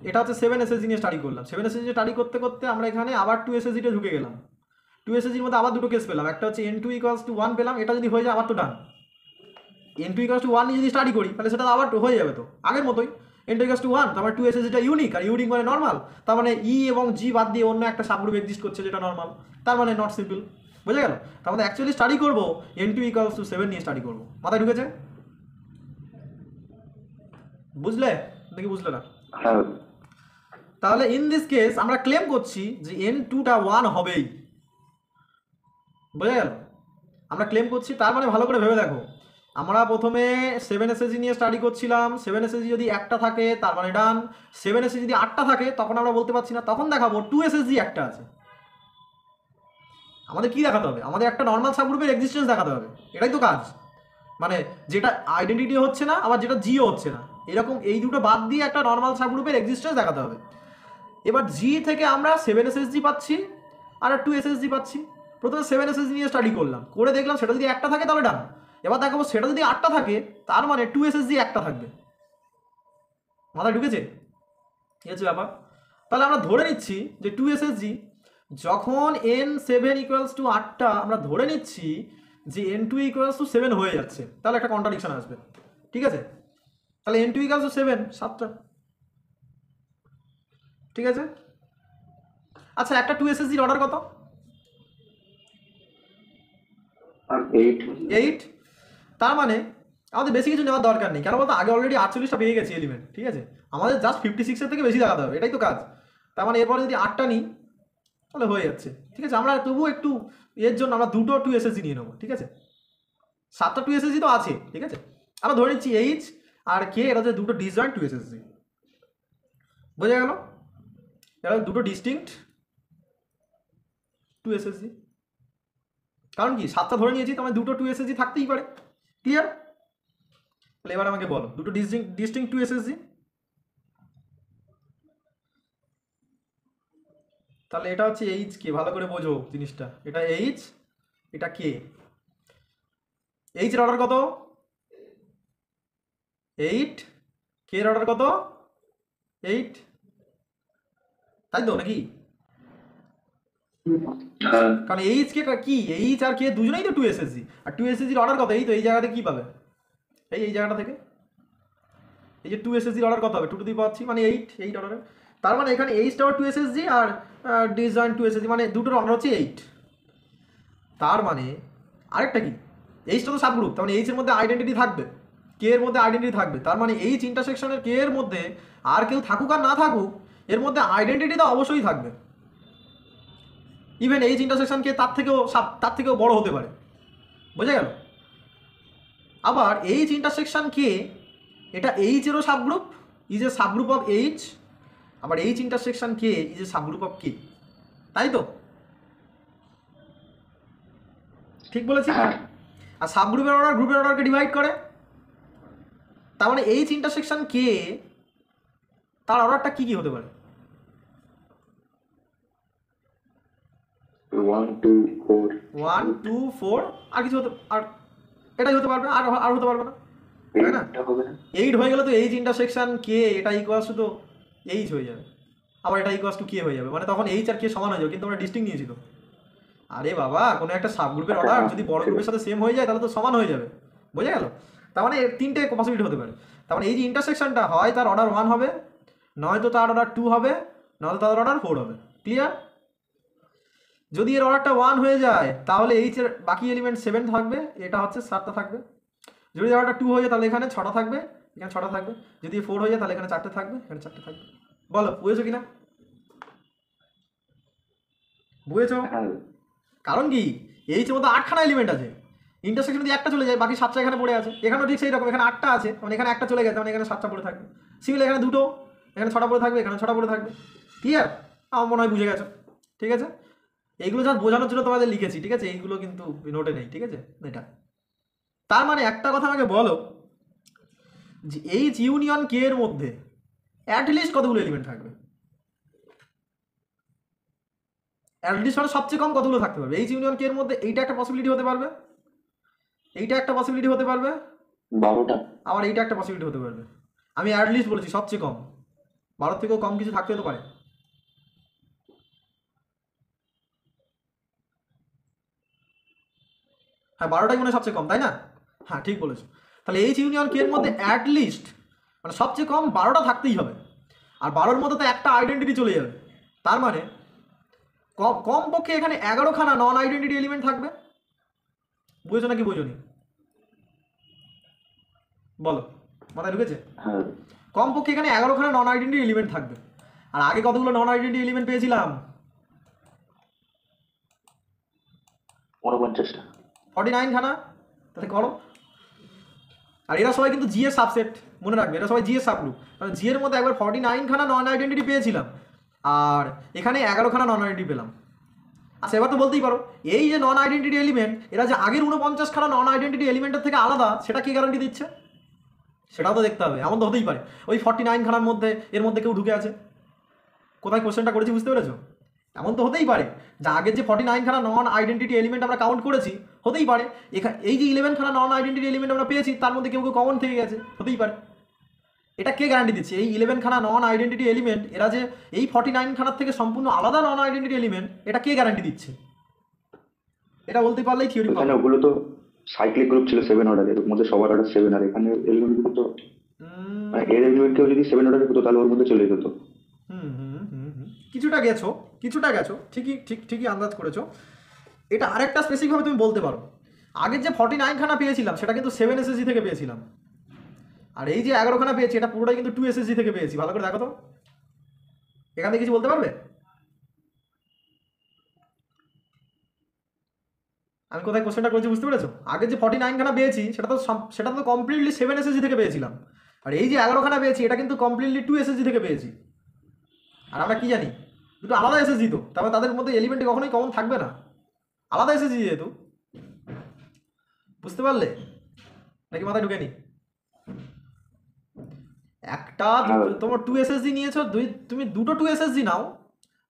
এটা হচ্ছে 7 এসএসজি নিয়ে স্টাডি করলাম। 7 এসএসজি স্টাডি করতে করতে আমরা এখানে আবার 2 এসএসজিতে ঢুকে গেলাম। 2 এসএসজির মধ্যে আবার দুটো কেস পেলাম, একটা হচ্ছে n2 = 1 পেলাম, এটা যদি হয়ে যায় আবার তো ডান। n2 = 1 নিয়ে যদি স্টাডি করি তাহলে সেটা আবার হয়ে যাবে তো আগের মতোই। n2 = 1, তার মানে 2 এসএসজিটা ইউনিক, আর ইউনিক মানে নর্মাল, তার মানে ই এবং জি বাদ দিয়ে অন্য একটা সাবগ্রুপ এক্সিস্ট করছে যেটা নর্মাল, তার মানে নট সিম্পল। বুঝে গেল? তার মধ্যে অ্যাকচুয়ালি স্টাডি করবো n2 = 7 নিয়ে স্টাডি করবো। মাথায় ঢুকেছে? বুঝলে নাকি বুঝলে না? হ্যাঁ তাহলে ইন দিস কেস আমরা ক্লেম করছি যে n2টা 1 হবেই। বুঝে গেল? আমরা ক্লেম করছি, তার মানে ভালো করে ভেবে দেখো, আমরা প্রথমে 7 এসএসজি নিয়ে স্টাডি করছিলাম। 7 এসএসজি যদি একটা থাকে তার মানে ডান। 7 এসএসজি যদি 8টা থাকে তখন আমরা বলতে পারছি না, তখন দেখাবো 2 এসএসজি একটা আছে। আমাদের কি দেখাতে হবে? আমাদের একটা নর্মাল সাবগ্রুপের এক্সিস্টেন্স দেখাতে হবে, এটাই তো কাজ। মানে যেটা আইডেন্টিটি হচ্ছে না আবার যেটা জিও হচ্ছে না, এরকম এই দুটো বাদ দিয়ে একটা নর্মাল সাবগ্রুপের এক্সিস্টেন্স দেখাতে হবে। এবার জি থেকে আমরা 7 এসএসজি পাচ্ছি আর 2 এসএসজি পাচ্ছি। প্রথমে 7 এসএসজি নিয়ে স্টাডি করলাম, করে দেখলাম সেটা যদি একটা থাকে তাহলে ডান। এবার দেখাবো সেটা যদি 8টা থাকে তার মানে 2 এসএসজি একটা থাকবে। মাথায় ঢুকেছে? এই হচ্ছে ব্যাপার। তাহলে আমরা ধরে নিচ্ছি যে 2 এসএসজি যখন n7 = 8টা, আমরা ধরে নিচ্ছি যে n2 = 7 হয়ে যাচ্ছে, তাহলে একটা কন্ট্রাডিকশন আসবে, ঠিক আছে? তাহলে n2 = 7, 7টা, ঠিক আছে? আচ্ছা একটা 2 এসএসজির অর্ডার কত? আর 8 8। তার মানে আমাদের বেশি কিছু নেওয়ার দরকার নেই, কেন বলতো আগে অলরেডি 48টা পেয়ে গেছি এলিমেন্ট, ঠিক আছে? আমাদের জাস্ট 56 এর থেকে বেশি দেখাতে হবে, এটাই তো কাজ। তার মানে এরপরে যদি 8টা নিই তাহলে হয়ে যাচ্ছে, ঠিক আছে? আমরা তবুও একটু এর জন্য আমরা দুটো 2 এসএসজি নিয়ে নেবো, ঠিক আছে? 7টা 2 এসএসজি তো আছে, ঠিক আছে? আমরা ধরে নিচ্ছি এইচ আর কে এটা হচ্ছে দুটো ডিসজয়েন্ট 2 এসএসজি। বোঝা গেল? এটা দুটো ডিস্টিংক্ট 2 এসএসজি। কারণ কি 7টা ধরে নিয়েছি, তার মানে দুটো 2 এসএসজি থাকতেই পারে। ক্লিয়ার? তাহলে এবার আমাকে বলো দুটো ডিস্টিংক্ট 2 এসএসজি। তাহলে এটা হচ্ছে এইচ কে, ভালো করে বোঝো জিনিসটা, এটা এইচ, এটা কে। এইচ এর অর্ডার কত? 8। কে এর অর্ডার কত? 8, তাই তো নাকি? হ্যাঁ কারণ এইচ কে কি, এইচ আর কে দুজনেই তো 2 এসএসজি, আর 2 এসএসজির অর্ডার কত? এই তো এই জায়গাতে কি পাবে, এই জায়গাটা থেকে এই যে 2 এসএসজির অর্ডার কত হবে? 2 মানে 8 অর্ডারে। তার মানে এখানে এইচটাও 2 এসএসজি আর ডিসজয়েন্ট 2 এসএসজি, মানে দুটোর অর্ডার হচ্ছে 8। তার মানে আরেকটা কি, এইচটা তো সাবগ্রুপ, তার মানে এইচ এর মধ্যে আইডেন্টিটি থাকবে, কে এর মধ্যে আইডেন্টিটি থাকবে। তার মানে এইচ ইন্টারসেকশনের কে এর মধ্যে আর কেউ থাকুক আর না থাকুক, এর মধ্যে আইডেন্টিটি তো অবশ্যই থাকবে। ইভেন এইচ ইন্টারসেকশন কে তার থেকেও বড় হতে পারে। বোঝা গেল? আবার এইচ ইন্টারসেকশন কে এটা এইচ এরও subgroup, is a subgroup of H. আবার H intersection K is a subgroup of K, তাই তো? ঠিক বলেছি? হ্যাঁ আর সাবগ্রুপের অর্ডার গ্রুপের অর্ডারকে ডিভাইড করে, তার মানে এইচ ইন্টারসেকশন কে তার অর্ডারটা কি কি হতে পারে? 1 2 4 1 2 4 আর কিছু হতে আর এটাই হতে পারবে, আর হতে পারবে না, তাই না? এইটা হবে না। 8 হয়ে গেলে তো এইচ ইন্টারসেকশন কে এটা ইকুয়ালস টু তো এইচ হয়ে যাবে, আবার এটা ইকুয়ালস টু কে হয়ে যাবে, মানে তখন এইচ আর কে সমান হয়ে যাবে, কিন্তু আমরা ডিস্টিংক্ট নিয়েছিল। আরে বাবা, কোনো একটা সাবগ্রুপের অর্ডার যদি বড় গ্রুপের সাথে সেম হয়ে যায় তাহলে তো সমান হয়ে যাবে, বোঝা গেল? তার মানে এর তিনটে পসিবিলিটি হতে পারে। তার মানে এই যে ইন্টারসেকশনটা হয় তার অর্ডার 1 হবে, নয়তো তার অর্ডার 2 হবে, নয়তো তার অর্ডার 4 হবে। ক্লিয়ার? যদি এর অর্ডারটা 1 হয়ে যায় তাহলে এইচ এর বাকি এলিমেন্ট 7 থাকবে, এটা হচ্ছে 7টা থাকবে। যদি অর্ডারটা 2 হয়ে যায় তাহলে এখানে 6টা থাকবে, এখানে 6টা থাকবে। যদি 4 হয়ে যায় তাহলে এখানে 4টে থাকবে, এখানে 4টে থাকবে। বলো বুঝেছো কিনা? বুঝেছো? হ্যাঁ কারণ কি, এইচ এর মধ্যে 8খানা এলিমেন্ট আছে, ইন্টারসেকশন যদি একটা চলে যায় বাকি 7টা এখানে পড়ে আছে। এখানেও ঠিক সেই রকম, এখানে 8টা আছে, মানে এখানে একটা চলে গেছে, মানে এখানে 7টা পড়ে থাকবে। সিমিল এখানে 2টো, এখানে 6টা পড়ে থাকবে, এখানে 6টা পড়ে থাকবে। ক্লিয়ার? আমার মনে হয় বুঝে গেছো। ঠিক আছে, এইগুলো যা বোঝানোর জন্য তোমাদের লিখেছি, ঠিক আছে? এইগুলো কিন্তু নোটে নেই, ঠিক আছে? এটা তার মানে একটা কথা আমাকে বলো যে এইচ ইউনিয়ন কে এর মধ্যে অ্যাটলিস্ট কতগুলো এলিমেন্ট থাকবে? অ্যাটলিস্ট মানে সবচেয়ে কম কতগুলো থাকতে পারবে এইচ ইউনিয়ন কে এর মধ্যে? এইটা একটা পসিবিলিটি হতে পারবে, এইটা একটা পসিবিলিটি হতে পারবে, 12টা। আবার এইটা একটা পসিবিলিটি হতে পারবে। আমি অ্যাটলিস্ট বলেছি সবচেয়ে কম, 12 থেকেও কম কিছু থাকতে হতে পারে। হ্যাঁ, 12টাই মনে হয় সবচেয়ে কম, তাই না? হ্যাঁ, ঠিক বলেছো। তাহলে এইচ ইউনিয়ন কে এর মধ্যে অ্যাটলিস্ট মানে সবচেয়ে কম 12টা থাকতেই হবে, আর 12-র মধ্যে তো একটা আইডেন্টিটি চলে যাবে। তার মানে কমপক্ষে এখানে 11খানা নন আইডেন্টিটি এলিমেন্ট থাকবে। বুঝেছো নাকি বুঝোনি? বলো, মাথায় ঢুকেছে? হ্যাঁ কমপক্ষে এখানে 11খানা নন আইডেন্টিটি এলিমেন্ট থাকবে। আর আগে কতগুলো নন আইডেন্টিটি এলিমেন্ট পেয়েছিলাম? 49টা। 49খানা। তাহলে করো। আর এরা সবাই কিন্তু জি এর সাবসেট, মনে রাখবে এরা সবাই জি এর সাবগ্রুপ। কারণ জি এর মধ্যে একবার 49খানা নন আইডেন্টিটি পেয়েছিলাম, আর এখানে 11খানা নন আইডেন্টিটি পেলাম। আচ্ছা, এবার তো বলতেই পারো এই যে নন আইডেন্টিটি এলিমেন্ট এরা যে আগের 49খানা নন আইডেন্টিটি এলিমেন্টের থেকে আলাদা, সেটা কি গ্যারান্টি দিচ্ছে? সেটাও তো দেখতে হবে। এমন তো হতেই পারে ওই 49খানার মধ্যে এর মধ্যে কেউ ঢুকে আছে। কোথায় কোশ্চেনটা করেছি বুঝতে পেরেছো? এমন তো হতেই পারে যে আগের যে 49খানা নন আইডেন্টিটি এলিমেন্ট আমরা কাউন্ট করেছি, হতেই পারে এখানে এই যে 11খানা নন আইডেন্টিটি এলিমেন্ট আমরা পেয়েছি তার মধ্যে কেউ কেউ কমন থেকে গেছে, হতেই পারে। এটা কে গ্যারান্টি দিচ্ছে? এই 11খানা নন আইডেন্টিটি এলিমেন্ট এরা যে এই 49খানার থেকে সম্পূর্ণ আলাদা নন আইডেন্টিটি এলিমেন্ট, এটা কে গ্যারান্টি দিচ্ছে? এটা বলতে পারলেই থিওরি এখানে ওগুলো তো সাইক্লিক গ্রুপ ছিল 7 অর্ডারের, এর মধ্যে সবার অর্ডার 7, আর এখানে এলিমেন্টগুলো তো মানে এর এলিমেন্টকেও যদি 7 অর্ডারের হতো তাহলে ওর মধ্যে চলে যেত। কিছুটা গেছো, কিছুটা গেছো, ঠিকই আন্দাজ করেছো। এটা আরেকটা স্পেসিফিকভাবে তুমি বলতে পারো, আগের যে 49খানা পেয়েছিলাম সেটা কিন্তু 7 এসএসজি থেকে পেয়েছিলাম, আর এই যে 11খানা পেয়েছি এটা পুরোটাই কিন্তু 2 এসএসজি থেকে পেয়েছি। ভালো করে দেখো তো, এখান থেকে কিছু বলতে পারবে? আমি কোথায় কোশ্চেনটা করেছি বুঝতে পেরেছো? আগের যে 49খানা পেয়েছি সেটা তো কমপ্লিটলি 7 এসএসজি থেকে পেয়েছিলাম, আর এই যে 11খানা পেয়েছি এটা কিন্তু কমপ্লিটলি 2 এসএসজি থেকে পেয়েছি। আর আমরা কি জানি, দুটো আলাদা এসএসজি, তো তারপরে তাদের মধ্যে এলিমেন্টে কখনোই কমন থাকবে না, আলাদা এসএসজি যেহেতু। বুঝতে পারলে নাকি মাথায় ঢুকেনি? একটা তোমার 2 এসএসজি নিয়েছো, তুমি দুটো 2 এসএসজি নাও,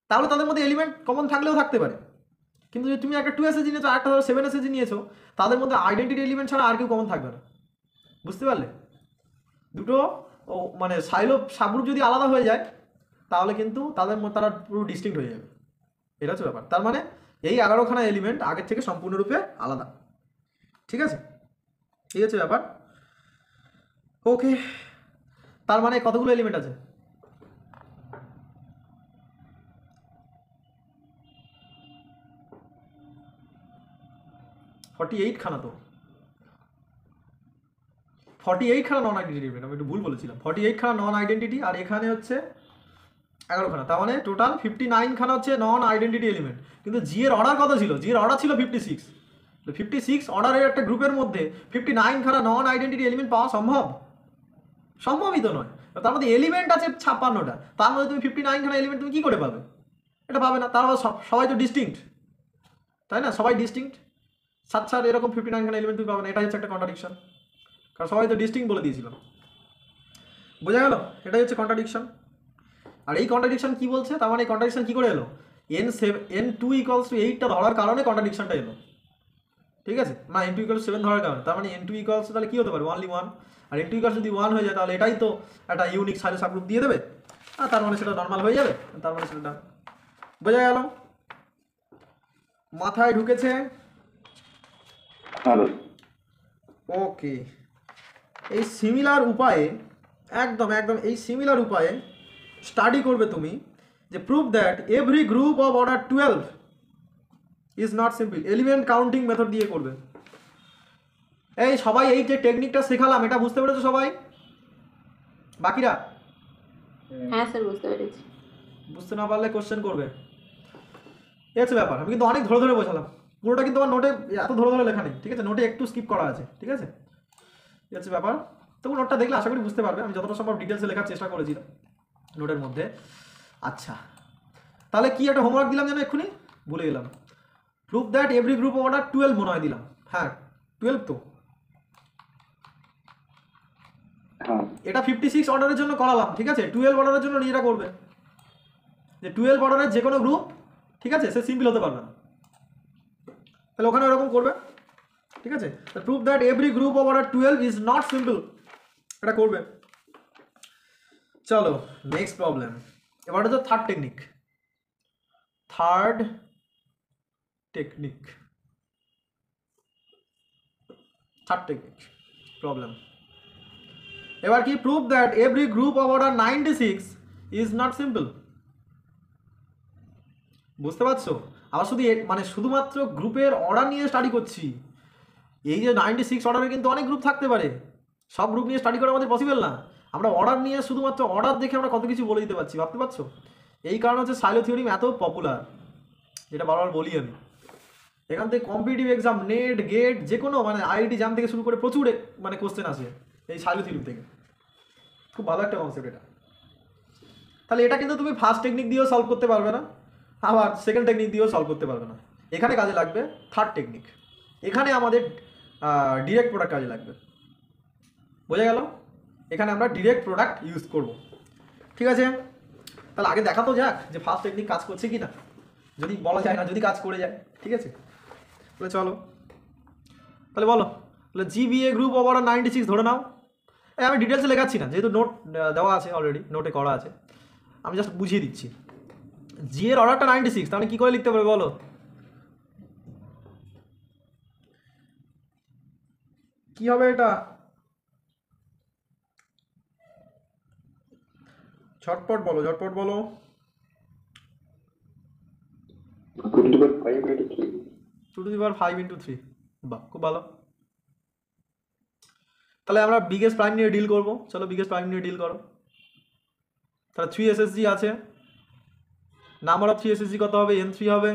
তাহলে তাদের মধ্যে এলিমেন্ট কমন থাকলেও থাকতে পারে। কিন্তু যদি তুমি একটা 2 এসএসজি নিয়েছো আর একটা 7 এসএসজি নিয়েছো, তাদের মধ্যে আইডেন্টিটি এলিমেন্ট ছাড়া আর কেউ কমন থাকবে না। বুঝতে পারলে? দুটো মানে সাইলো সাবগ্রুপ যদি আলাদা হয়ে যায় তাহলে কিন্তু তারা পুরো ডিস্টিংক্ট হয়ে যাবে। এটা হচ্ছে ব্যাপার। তার মানে এই 11খানা এলিমেন্ট আগের থেকে সম্পূর্ণরূপে আলাদা। ঠিক আছে, এই হচ্ছে ব্যাপার। ওকে, তার মানে কতগুলো এলিমেন্ট আছে? খানা তো 48খানা নন আইডেন্টিটি এলিমেন্ট, আমি একটু ভুল বলেছিলাম। 48খানা নন আইডেন্টিটি, আর এখানে হচ্ছে 11খানা, তার মানে টোটাল 59খানা হচ্ছে নন আইডেন্টিটি এলিমেন্ট। কিন্তু জি এর অর্ডার কত ছিল? জি এর অর্ডার ছিল 56। 56 অর্ডারের একটা গ্রুপের মধ্যে 59খানা নন আইডেন্টিটি এলিমেন্ট পাওয়া সম্ভব? সম্ভবই তো নয়। তার মধ্যে এলিমেন্ট আছে 56টা, তার মধ্যে তুমি 59খানা এলিমেন্ট তুমি কি করে পাবে? এটা পাবে না। তার মধ্যে সবাই তো ডিস্টিংক্ট, তাই না? সবাই ডিস্টিংক্ট, সাত এরকম 59খানা এলিমেন্ট তুমি পাবে না। এটাই হচ্ছে একটা কন্ট্রাডিকশন, কারণ সবাই তো ডিস্টিংক্ট বলে দিয়েছিল। বোঝা গেল? এটাই হচ্ছে কন্ট্রাডিকশন। আর এই কন্ট্রাডিকশন কি বলছে? তার মানে এই কন্ট্রাডিকশন কি করে এলো? n2 = 8টা ধরার কারণে কন্ট্রাডিকশনটা এলো। ঠিক আছে, না n2 ইকুয়াল 7 ধরার কারণে, তার মানে n2 ইকুয়ালস তাহলে কি হতে পারে অনলি 1, আর n2 ইকুয়ালস যদি 1 হয়ে যায় তাহলে এটাই তো একটা ইউনিক সাইলো সাবগ্রুপ দিয়ে দেবে, আর তার মানে সেটা নর্মাল হয়ে যাবে, তার মানে সেটা বোঝা গেল, মাথায় ঢুকেছে? হ্যাঁ ওকে, এই সিমিলার উপায়ে একদম একদম এই সিমিলার উপায়ে স্টাডি করবে তুমি যে prove that every group of order 12 is not simple, element counting method দিয়ে করবে। এই সবাই এই যে টেকনিকটা শেখালাম এটা বুঝতে পেরেছো সবাই? বাকিরা হ্যাঁ স্যার বুঝতে পেরেছি। বুঝতে না পারলে কোশ্চেন করবে, এই হচ্ছে ব্যাপার। আমি কিন্তু অনেক ধরে ধরে বোঝালাম, পুরোটা কিন্তু আমার নোটে এত ধরে ধরে লেখা নেই, ঠিক আছে, নোটে একটু স্কিপ করা আছে, ঠিক আছে, এই হচ্ছে ব্যাপার। তবু নোটটা দেখলে আশা করি বুঝতে পারবে, আমি যতটা সম্ভব ডিটেলসে লেখার চেষ্টা করেছিলাম নোটের মধ্যে। আচ্ছা, তাহলে কি একটা হোমওয়ার্ক দিলাম যেন এক্ষুনি ভুলে গেলাম, prove that every group of order 12 মনে হয় দিলাম, হ্যাঁ 12 তো, হ্যাঁ এটা 56 অর্ডারের জন্য করালাম, ঠিক আছে, 12 অর্ডারের জন্য নিজেরা করবে, যে 12 অর্ডারের যে কোনো গ্রুপ, ঠিক আছে, সে সিম্পল হতে পারবে না, তাহলে ওখানে ওরকম করবে, ঠিক আছে। Prove that every group of order 12 is not simple, এটা করবে। চলো নেক্সট প্রবলেম, এবার হচ্ছে third technique, third technique problem. এবার কি, prove that every group of order 96 is not simple. বুঝতে পারছো? আবার শুধু মানে শুধুমাত্র গ্রুপের অর্ডার নিয়ে স্টাডি করছি, এই যে 96 অর্ডারে কিন্তু অনেক গ্রুপ থাকতে পারে, সব গ্রুপ নিয়ে স্টাডি করা আমাদের পসিবল না, আমরা অর্ডার নিয়ে শুধুমাত্র অর্ডার দেখে আমরা কত কিছু বলে দিতে পারছি, ভাবতে পারছো? এই কারণে হচ্ছে সাইলো থিওরিম এত পপুলার, যেটা বারবার বলি আমি। এখান থেকে কম্পিটিটিভ এক্সাম, নেট, গেট, যে কোনো মানে আইআইটি জাম থেকে শুরু করে প্রচুর মানে কোশ্চেন আসে এই সাইলো থিওরিম থেকে, খুব ভালো একটা কনসেপ্ট এটা। তাহলে এটা কিন্তু তুমি ফার্স্ট টেকনিক দিয়েও সলভ করতে পারবে না, আবার সেকেন্ড টেকনিক দিয়েও সলভ করতে পারবে না, এখানে কাজে লাগবে থার্ড টেকনিক, এখানে আমাদের ডিরেক্ট প্রোডাক্ট কাজে লাগবে, বোঝা গেল? এখানে আমরা ডিরেক্ট প্রোডাক্ট ইউজ করব, ঠিক আছে। তাহলে আগে দেখা তো যাক যে ফার্স্ট টেকনিক কাজ করছে কি না, যদি বলা যায় না, যদি কাজ করে যায়, ঠিক আছে, তাহলে চলো, তাহলে বলো, তাহলে জিবিএ গ্রুপ অফ অর্ডার 96 ধরে নাও। আমি ডিটেলসে লেখাচ্ছি না, যেহেতু নোট দেওয়া আছে অলরেডি, নোটে করা আছে, আমি জাস্ট বুঝিয়ে দিচ্ছি। জি এর অর্ডারটা 96, তাহলে কি করে লিখতে পারবে বলো? কি হবে এটা? ঝটপট বলো, ঝটপট বলো। 2 to the power 5 into 3। 2 to the power 5 into 3, বাহ খুব ভালো। তাহলে আমরা বিগেস্ট প্রাইম নিয়ে ডিল করবো, চলো বিগেস্ট প্রাইম নিয়ে ডিল করো। তাহলে 3 SSG আছে, নাম্বার অফ 3 SSG কত হবে? n3 হবে,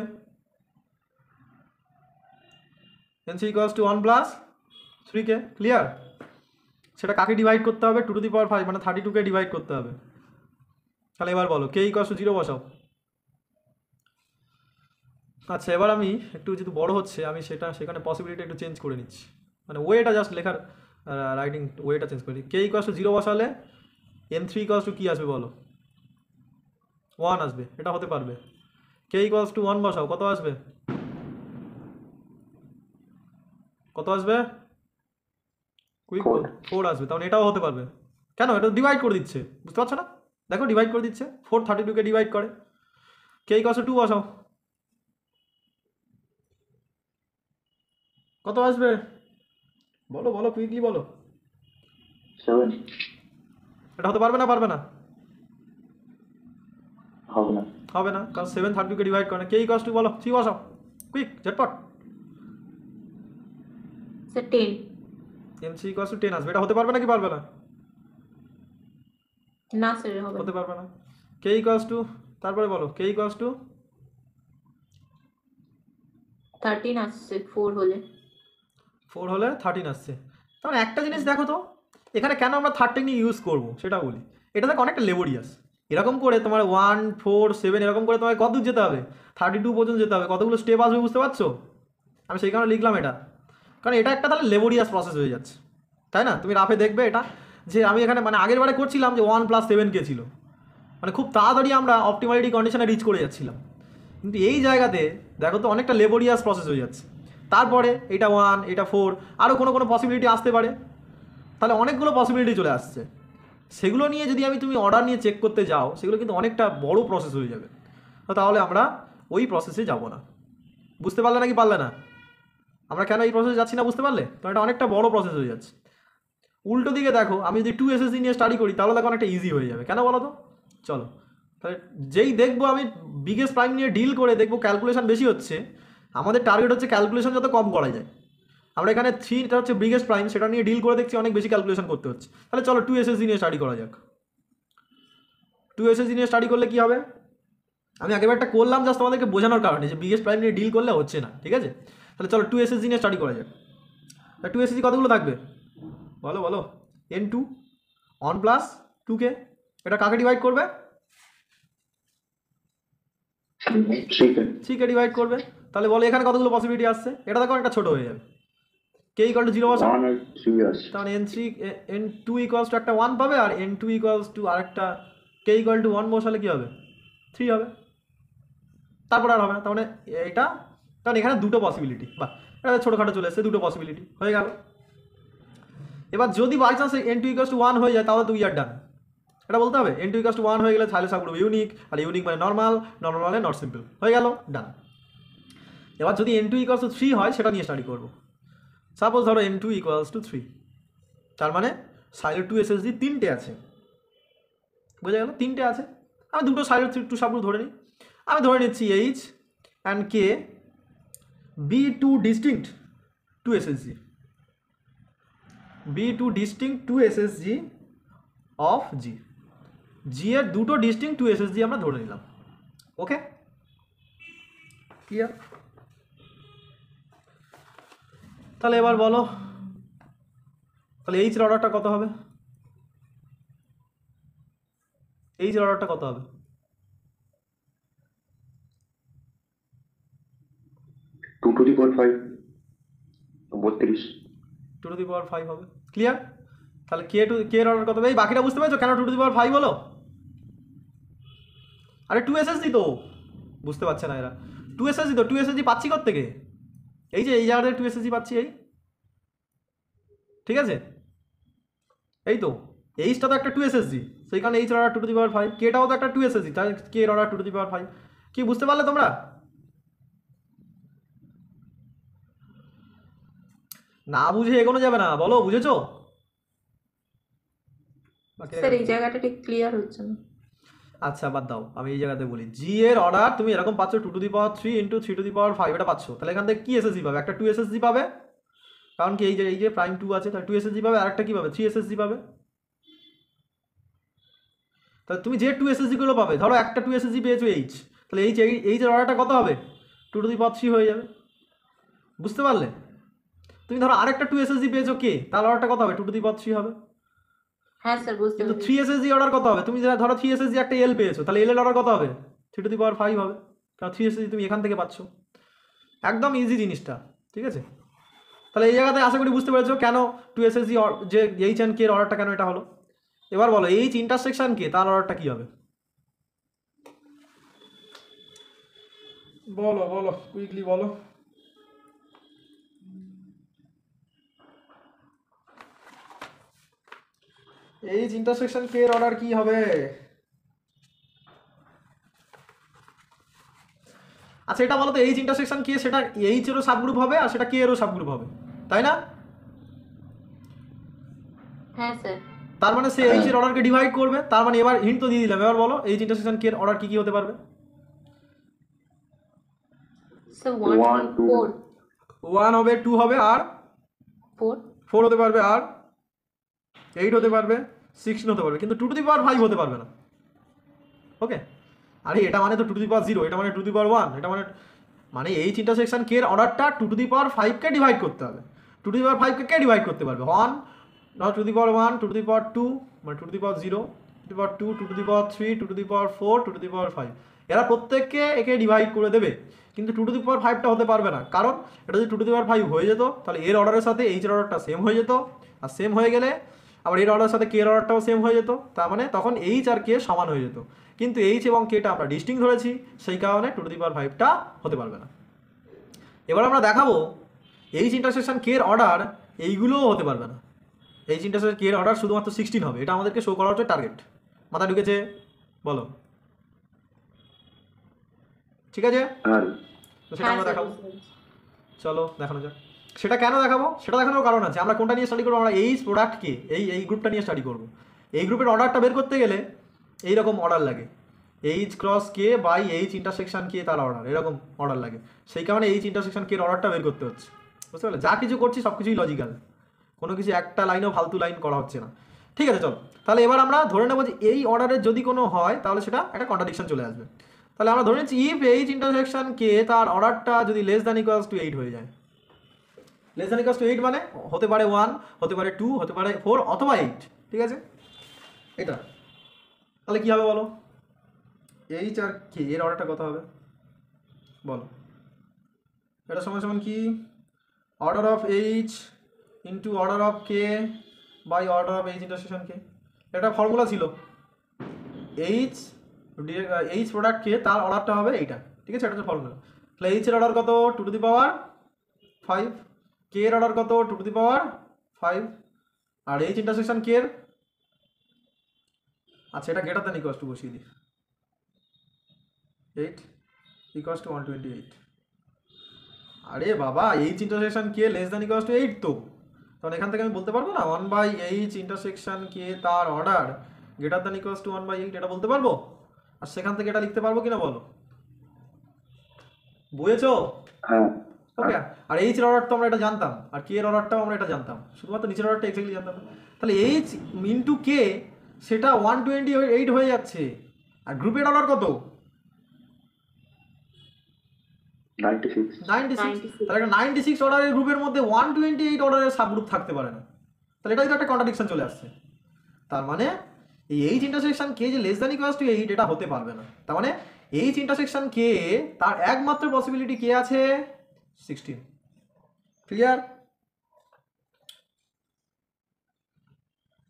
n3 equals to 1 plus 3k, clear? সেটা কাকে ডিভাইড করতে হবে? 2 to the power 5 মানে 32কে ডিভাইড করতে হবে। তাহলে এবার বলো, k ইকুয়ালস টু 0 বসাও। আচ্ছা, এবার আমি একটু যেহেতু বড় হচ্ছে, আমি সেখানে পসিবিলিটি একটু চেঞ্জ করে নিচ্ছি, মানে ওয়েটা জাস্ট লেখার রাইটিং ওয়েটা চেঞ্জ করে দিই। k ইকুয়ালস টু 0 বসালে n3 ইকুয়ালস টু কি আসবে বলো? 1 আসবে, এটা হতে পারবে। k ইকুয়ালস টু 1 বসাও, কত আসবে? কত আসবে? কুইক 4 আসবে, তাহলে এটাও হতে পারবে। কেন? এটা ডিভাইড করে দিচ্ছে, বুঝতে পারছো না? দেখো ডিভাইড করে দিচ্ছে, 4 32কে ডিভাইড করে। k ইকুয়ালস টু 2 বসাও, কত আসবে বলো, বলো কুইকলি বলো। 7 এটা হতে পারবে না? পারবে না? হবে না। হবে না, কারণ 7 32কে ডিভাইড করে না। k ইকুয়ালস টু বলো, 3 বসাও, কুইক ঝটপট। স্যার 10। n3 ইকুয়ালস টু 10 আসবে, এটা হতে পারবে না কি পারবে না? না স্যার হবে হতে পারবে না। k ইকুয়ালস টু, তারপরে বলো, k ইকুয়ালস টু 13 আসছে 4 হলে। 4 হলে 13 আসছে। তাহলে একটা জিনিস দেখো তো, এখানে কেন আমরা থার্ড টেকনিক ইউজ করব সেটা বলি। এটা দেখো অনেকটা লেবোরিয়াস, এরকম করে তোমার 1 4 7 এরকম করে তোমায় কত দূর যেতে হবে? 32 পর্যন্ত যেতে হবে, কতগুলো স্টেপ আসবে বুঝতে পারছো? আমি সেই কারণে লিখলাম এটা, কারণ এটা একটা তাহলে লেবোরিয়াস প্রসেস হয়ে যাচ্ছে, তাই না? তুমি রাফে দেখবে এটা, যে আমি এখানে মানে আগের বারে করছিলাম যে 1 + 7k ছিল, মানে খুব তাড়াতাড়ি আমরা অপটিমালিটি কন্ডিশনে রিচ করে যাচ্ছিলাম, কিন্তু এই জায়গাতে দেখো তো অনেকটা লেবোরিয়াস প্রসেস হয়ে যাচ্ছে। তারপরে এটা 1, এটা 4, আরও কোনো পসিবিলিটি আসতে পারে। তাহলে অনেকগুলো পসিবিলিটি চলে আসছে। সেগুলো নিয়ে যদি তুমি অর্ডার নিয়ে চেক করতে যাও, সেগুলো কিন্তু অনেকটা বড় প্রসেস হয়ে যাবে। তো তাহলে আমরা ওই প্রসেসে যাব না। বুঝতে পারলে নাকি পারলে না? আমরা কেন এই প্রসেসে যাচ্ছি না বুঝতে পারলে? তো এটা অনেকটা বড় প্রসেস হয়ে যাচ্ছে। উল্টো দিকে দেখো, আমি যদি 2 SSD নিয়ে স্টাডি করি তাহলে দেখো অনেকটা ইজি হয়ে যাবে। কেন বলো তো? চলো তাহলে যেই দেখবো আমি বিগেস্ট প্রাইম নিয়ে ডিল করে দেখবো ক্যালকুলেশন বেশি হচ্ছে, আমাদের টার্গেট হচ্ছে ক্যালকুলেশন যত কম করা যায়। আমরা এখানে 3টা হচ্ছে বিগেস্ট প্রাইম, সেটা নিয়ে ডিল করে দেখছি অনেক বেশি ক্যালকুলেশন করতে হচ্ছে। তাহলে চলো 2 SSD নিয়ে স্টাডি করা যাক। 2 SSD নিয়ে স্টাডি করলে কি হবে? আমি আগের একটা করলাম জাস্ট তোমাদেরকে বোঝানোর কারণে যে বিগেস্ট প্রাইম নিয়ে ডিল করলে হচ্ছে না, ঠিক আছে? তাহলে চলো 2 SSD নিয়ে স্টাডি করা যাক। 2 SSD কতগুলো থাকবে বলো? N2 1 প্লাস 2K, এটা কাকে ডিভাইড করবে? 3K ডিভাইড করবে। তাহলে বলো এখানে কতগুলো পসিবিলিটি আসছে? এটা দেখো একটা ছোট হয়ে যাবে। K = 0 বসা, তাহলে N2 = একটা 1 পাবে, আর N2 = আরেকটা K = 1 বসালে কি হবে? 3 হবে। তারপর আর হবে না। তার মানে এটা, কারণ এখানে দুটো পসিবিলিটি, বাহ এটা ছোটোখাটো চলে এসছে, দুটো পসিবিলিটি হয়ে গেল। এবার যদি বাই চান্স N2 = 1 হয়ে যায় তাহলে তো উই আর ডান। এটা বলতে হবে N2 = 1 হয়ে গেলে তাহলে সাবগ্রুপ ইউনিক, আর ইউনিক মানে নর্মাল, নর্মাল মানে নট সিম্পল, হয়ে গেল, ডান। এবার যদি N2 = 3 হয় সেটা নিয়ে স্টাডি করবো। সাপোজ ধরো N2 = 3, তার মানে সাইলের 2 SSD 3টে আছে, বোঝা গেল? 3টে আছে। আমি দুটো সাইলের 2 সাবগ্রুপ ধরে নিই। আমি ধরে নিচ্ছি H and K be 2 distinct 2 SSD, be 2 distinct 2 SSD of G, G এর দুটো ডিস্টিংক্ট 2 SSD আমরা ধরে নিলাম। ওকে, ক্লিয়ার? তাহলে এবার বলো, তাহলে H এর অর্ডারটা কত হবে? H এর অর্ডারটা কত হবে? 2 to the power 5 32 2 to the power 5 হবে, ক্লিয়ার? তাহলে K এর অর্ডার কত হবে? এই বাকিটা বুঝতে পেরেছো কেন 2 to the power 5 হলো? আরে 2 SSD তো, বুঝতে পারছে না এরা। 2 SSD তো, 2 SSD পাচ্ছি কোত্থেকে? এই যে এই জায়গাতে 2 SSD পাচ্ছি, এই ঠিক আছে, এই তো H টা তো একটা 2 SSD, সেই কারণে H এর order 2 to the power 5, K টাও তো একটা 2 SSD, তাই K এর অর্ডার 2 to the power 5। কি বুঝতে পারলে তোমরা? না বুঝে এগোনো যাবে না, বলো বুঝেছো? স্যার এই জায়গাটা ঠিক ক্লিয়ার হচ্ছে না। আচ্ছা বাদ দাও, আমি এই জায়গাতে বলি। জি এর অর্ডার তুমি এরকম পাচ্ছ 2 to the power 3 × 3 to the power 5, এটা পাচ্ছ। তাহলে এখান থেকে কি SSD পাবে? একটা 2 SSD পাবে, কারণ কি এই যে প্রাইম 2 আছে, তাহলে 2 SSD পাবে, আর একটা কি পাবে? 3 SSD পাবে। তাহলে তুমি যে 2 SSD গুলো পাবে, ধরো একটা 2 SSD পেয়েছো H, তাহলে H এর অর্ডারটা কত হবে? 2 to the power 3 হয়ে যাবে। বুঝতে পারলে? তুমি ধরো আরেকটা 2 SSD পেয়েছো K, তার অর্ডারটা কত হবে? 2 to the power 3 হবে। হ্যাঁ স্যার বুঝতে কিন্তু পেরেছি। 3 SSD অর্ডার কত হবে? তুমি ধরো 3 SSD একটা L পেয়েছো, তাহলে L এর অর্ডার কত হবে? 3 to the power 5 হবে, কারণ 3 SSD তুমি এখান থেকে পাচ্ছ। একদম ইজি জিনিসটা, ঠিক আছে? তাহলে এই জায়গাতে আশা করি বুঝতে পেরেছো কেন 2 SSD যে H and K এর অর্ডারটা কেন এটা হলো। এবার বলো H ইন্টারসেকশন K, তার অর্ডারটা কি হবে? বলো কুইকলি বলো। H ইন্টারসেকশন K এর অর্ডার কি হবে? আচ্ছা এটা বলো তো, H ইন্টারসেকশন K সেটা H এরও সাবগ্রুপ হবে আর সেটা K এরও সাবগ্রুপ হবে, তাই না? হ্যাঁ স্যার। তার মানে সে H এর অর্ডারকে ডিভাইড করবে। তার মানে এবার হিন্ট তো দিয়ে দিলাম, এবার বলো H ইন্টারসেকশন K এর অর্ডার কি হতে পারবে? স্যার 1 2 4 1 হবে, 2 হবে, আর 4 হতে পারবে, আর 8 হতে পারবে, 16 হতে পারবে, কিন্তু 2 to the power 5 হতে পারবে না। ওকে, আরে এটা মানে তো 2 to the power 0, এটা মানে 2 to the power 1, এটা মানে H ইন্টারসেকশন K এর অর্ডারটা 2 to the power 5 K divide করতে হবে। 2 to the power 5 K divide করতে পারবে? 1 not 2 to the power 1, 2 to the power 2 মানে 2 to the power 0, 2 to the power 2, 2 to the power 3, 2 to the power 4, 2 to the power 5, এরা প্রত্যেককে একে ডিভাইড করে দেবে, কিন্তু 2 to the power 5টা হতে পারবে না। কারণ এটা যদি 2 to the power 5 হয়ে যেত তাহলে এর অর্ডারের সাথে H এর অর্ডারটা সেম হয়ে যেত, আর সেম হয়ে গেলে আবার এর অর্ডারের সাথে K এর অর্ডারটাও সেম হয়ে যেত, তার মানে তখন H আর K সমান হয়ে যেত। কিন্তু H এবং K টা আমরা ডিস্টিংক্ট ধরেছি, সেই কারণে 2 to the power 5টা হতে পারবে না। এবার আমরা দেখাবো এইচ ইন্টারসেকশন কে এর অর্ডার এইগুলোও হতে পারবে না। এইচ ইন্টারসেকশন কে এর অর্ডার শুধুমাত্র 16 হবে, এটা আমাদেরকে শো করা হচ্ছে টার্গেট। মাথা ঢুকেছে? বলো, ঠিক আছে? হ্যাঁ তো সেটা হ্যাঁ আমরা স্যার দেখাবো, বুঝতে পেরেছি। চলো দেখানো যাক। সেটা কেন দেখাবো? সেটা দেখানোর কারণ আছে। আমরা কোনটা নিয়ে স্টাডি করবো? আমরা এইচ প্রোডাক্টকে এই গ্রুপটা নিয়ে স্টাডি করবো। এই গ্রুপের অর্ডারটা বের করতে গেলে এইরকম অর্ডার লাগে, H cross K by H intersection K তার অর্ডার, এরকম অর্ডার লাগে। সেই কারণে এইচ ইন্টারসেকশন কে এর অর্ডারটা বের করতে হচ্ছে, বুঝতে পারলে? যা কিছু করছি সব কিছুই লজিক্যাল, কোনো কিছু একটা লাইনও ফালতু লাইন করা হচ্ছে না। ঠিক আছে, চলো তাহলে এবার আমরা ধরে নেবো যে এই অর্ডারের যদি কোনো হয় তাহলে সেটা একটা কন্ট্রাডিকশন চলে আসবে। তাহলে আমরা ধরে নিচ্ছি ইফ এইচ ইন্টারসেকশন কে তার অর্ডারটা যদি লেস দ্যান ইকুয়ালস টু 8 হয়ে যায়। লেস দ্যান ইকুয়ালস টু 8 মানে হতে পারে 1, হতে পারে 2, হতে পারে 4 অথবা 8, ঠিক আছে? এটা তাহলে কি হবে বলো? এইচ আর কে এর অর্ডারটা কত হবে বলো? এটা সমান সমান কি? Order of H into order of K by order of H intersection K. এটা ফর্মুলা ছিল, এইচ এইচ প্রোডাক্ট কে তার অর্ডারটা হবে এইটা, ঠিক আছে? এটা হচ্ছে ফর্মুলা। তাহলে এইচ এর অর্ডার কত? 2 টু দি পাওয়ার 5, কে এর অর্ডার কত? 2 টু দি পাওয়ার 5, আর এইচ ইন্টারসেকশন কে এর, আচ্ছা এটা গ্রেটার দ্যান ইকুয়ালস টু বসিয়ে দিই, 8 ইকুয়ালস টু 128। আরে বাবা, H intersection k less than equals to 8 তো, তখন এখান থেকে আমি বলতে পারবো না 1/8 ইন্টারসেকশন কে তার order greater than equals to 1/8, এটা বলতে পারবো? আর সেখান থেকে এটা লিখতে পারবো কিনা বলো? বুঝেছো? হ্যাঁ ওকে। আর এইচ এর অর্ডার তো আমরা এটা জানতাম, আর কে এর অর্ডারটাও আমরা এটা জানতাম, শুধুমাত্র নিচের অর্ডারটা এক্স্যাক্টলি জানতাম না। তাহলে এইচ ইন্টু কে সেটা 128 হয়ে যাচ্ছে, আর গ্রুপের অর্ডার কত? 96। 96। তাহলে একটা 96 অর্ডারের গ্রুপের মধ্যে 128 অর্ডারের সাবগ্রুপ থাকতে পারে না, তাহলে এটাই তো একটা কন্ট্রাডিকশন চলে আসছে। তার মানে এই এইচ ইন্টারসেকশন কে যে লেস দ্যান ইকুয়ালস টু 8 এটা হতে পারবে না। তার মানে এইচ ইন্টারসেকশন কে তার একমাত্র পসিবিলিটি কে আছে? 16। ক্লিয়ার?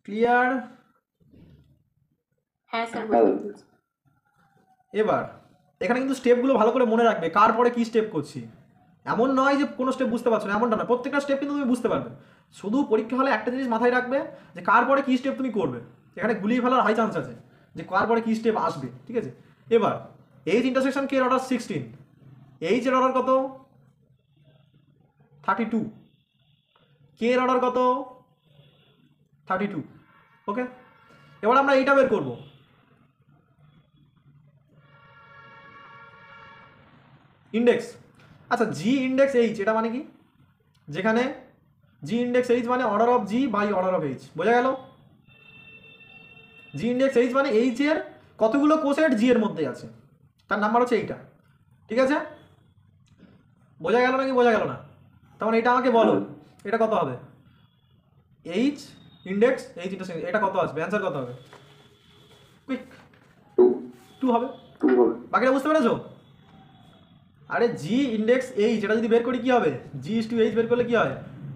ক্লিয়ার? হ্যাঁ স্যার বুঝতে পেরেছি। এবার এখানে কিন্তু স্টেপগুলো ভালো করে মনে রাখবে, কার পরে কি স্টেপ করছি। এমন নয় যে কোনো স্টেপ বুঝতে পারছো না, এমনটা না, প্রত্যেকটা স্টেপ কিন্তু তুমি বুঝতে পারবে। শুধু পরীক্ষা হলে একটা জিনিস মাথায় রাখবে যে কার পরে কি স্টেপ তুমি করবে। এখানে গুলিয়ে ফেলার হাই চান্স আছে যে কার পরে কি স্টেপ আসবে, ঠিক আছে? এবার এইচ ইন্টারসেকশন কে এর অর্ডার 16, এইচ এর অর্ডার কত? 32, কে এর অর্ডার কত? 32। ওকে, এবার আমরা এইটা বের করবো, ইন্ডেক্স। আচ্ছা জি ইন্ডেক্স এইচ এটা মানে কি? যেখানে জি ইন্ডেক্স এইচ মানে order of G by order of H, বোঝা গেল? জি ইন্ডেক্স এইচ মানে এইচ এর কতগুলো কোসেট জি এর মধ্যে আছে, তার নাম্বার হচ্ছে এইটা, ঠিক আছে? বোঝা গেল নাকি বোঝা গেল না? তখন এটা আমাকে বলো এটা কত হবে? এইচ ইন্ডেক্স এইচ ইন্টারসেকশন এটা কত আসবে? অ্যান্সার কত হবে? কুইক। 2 হবে। 2 হবে। বাকিটা বুঝতে পেরেছো? আরে জি ইন্ডেক্স এইচ এটা যদি বের করি কি হবে? জি ইস টু এইচ বের করলে কি হয়?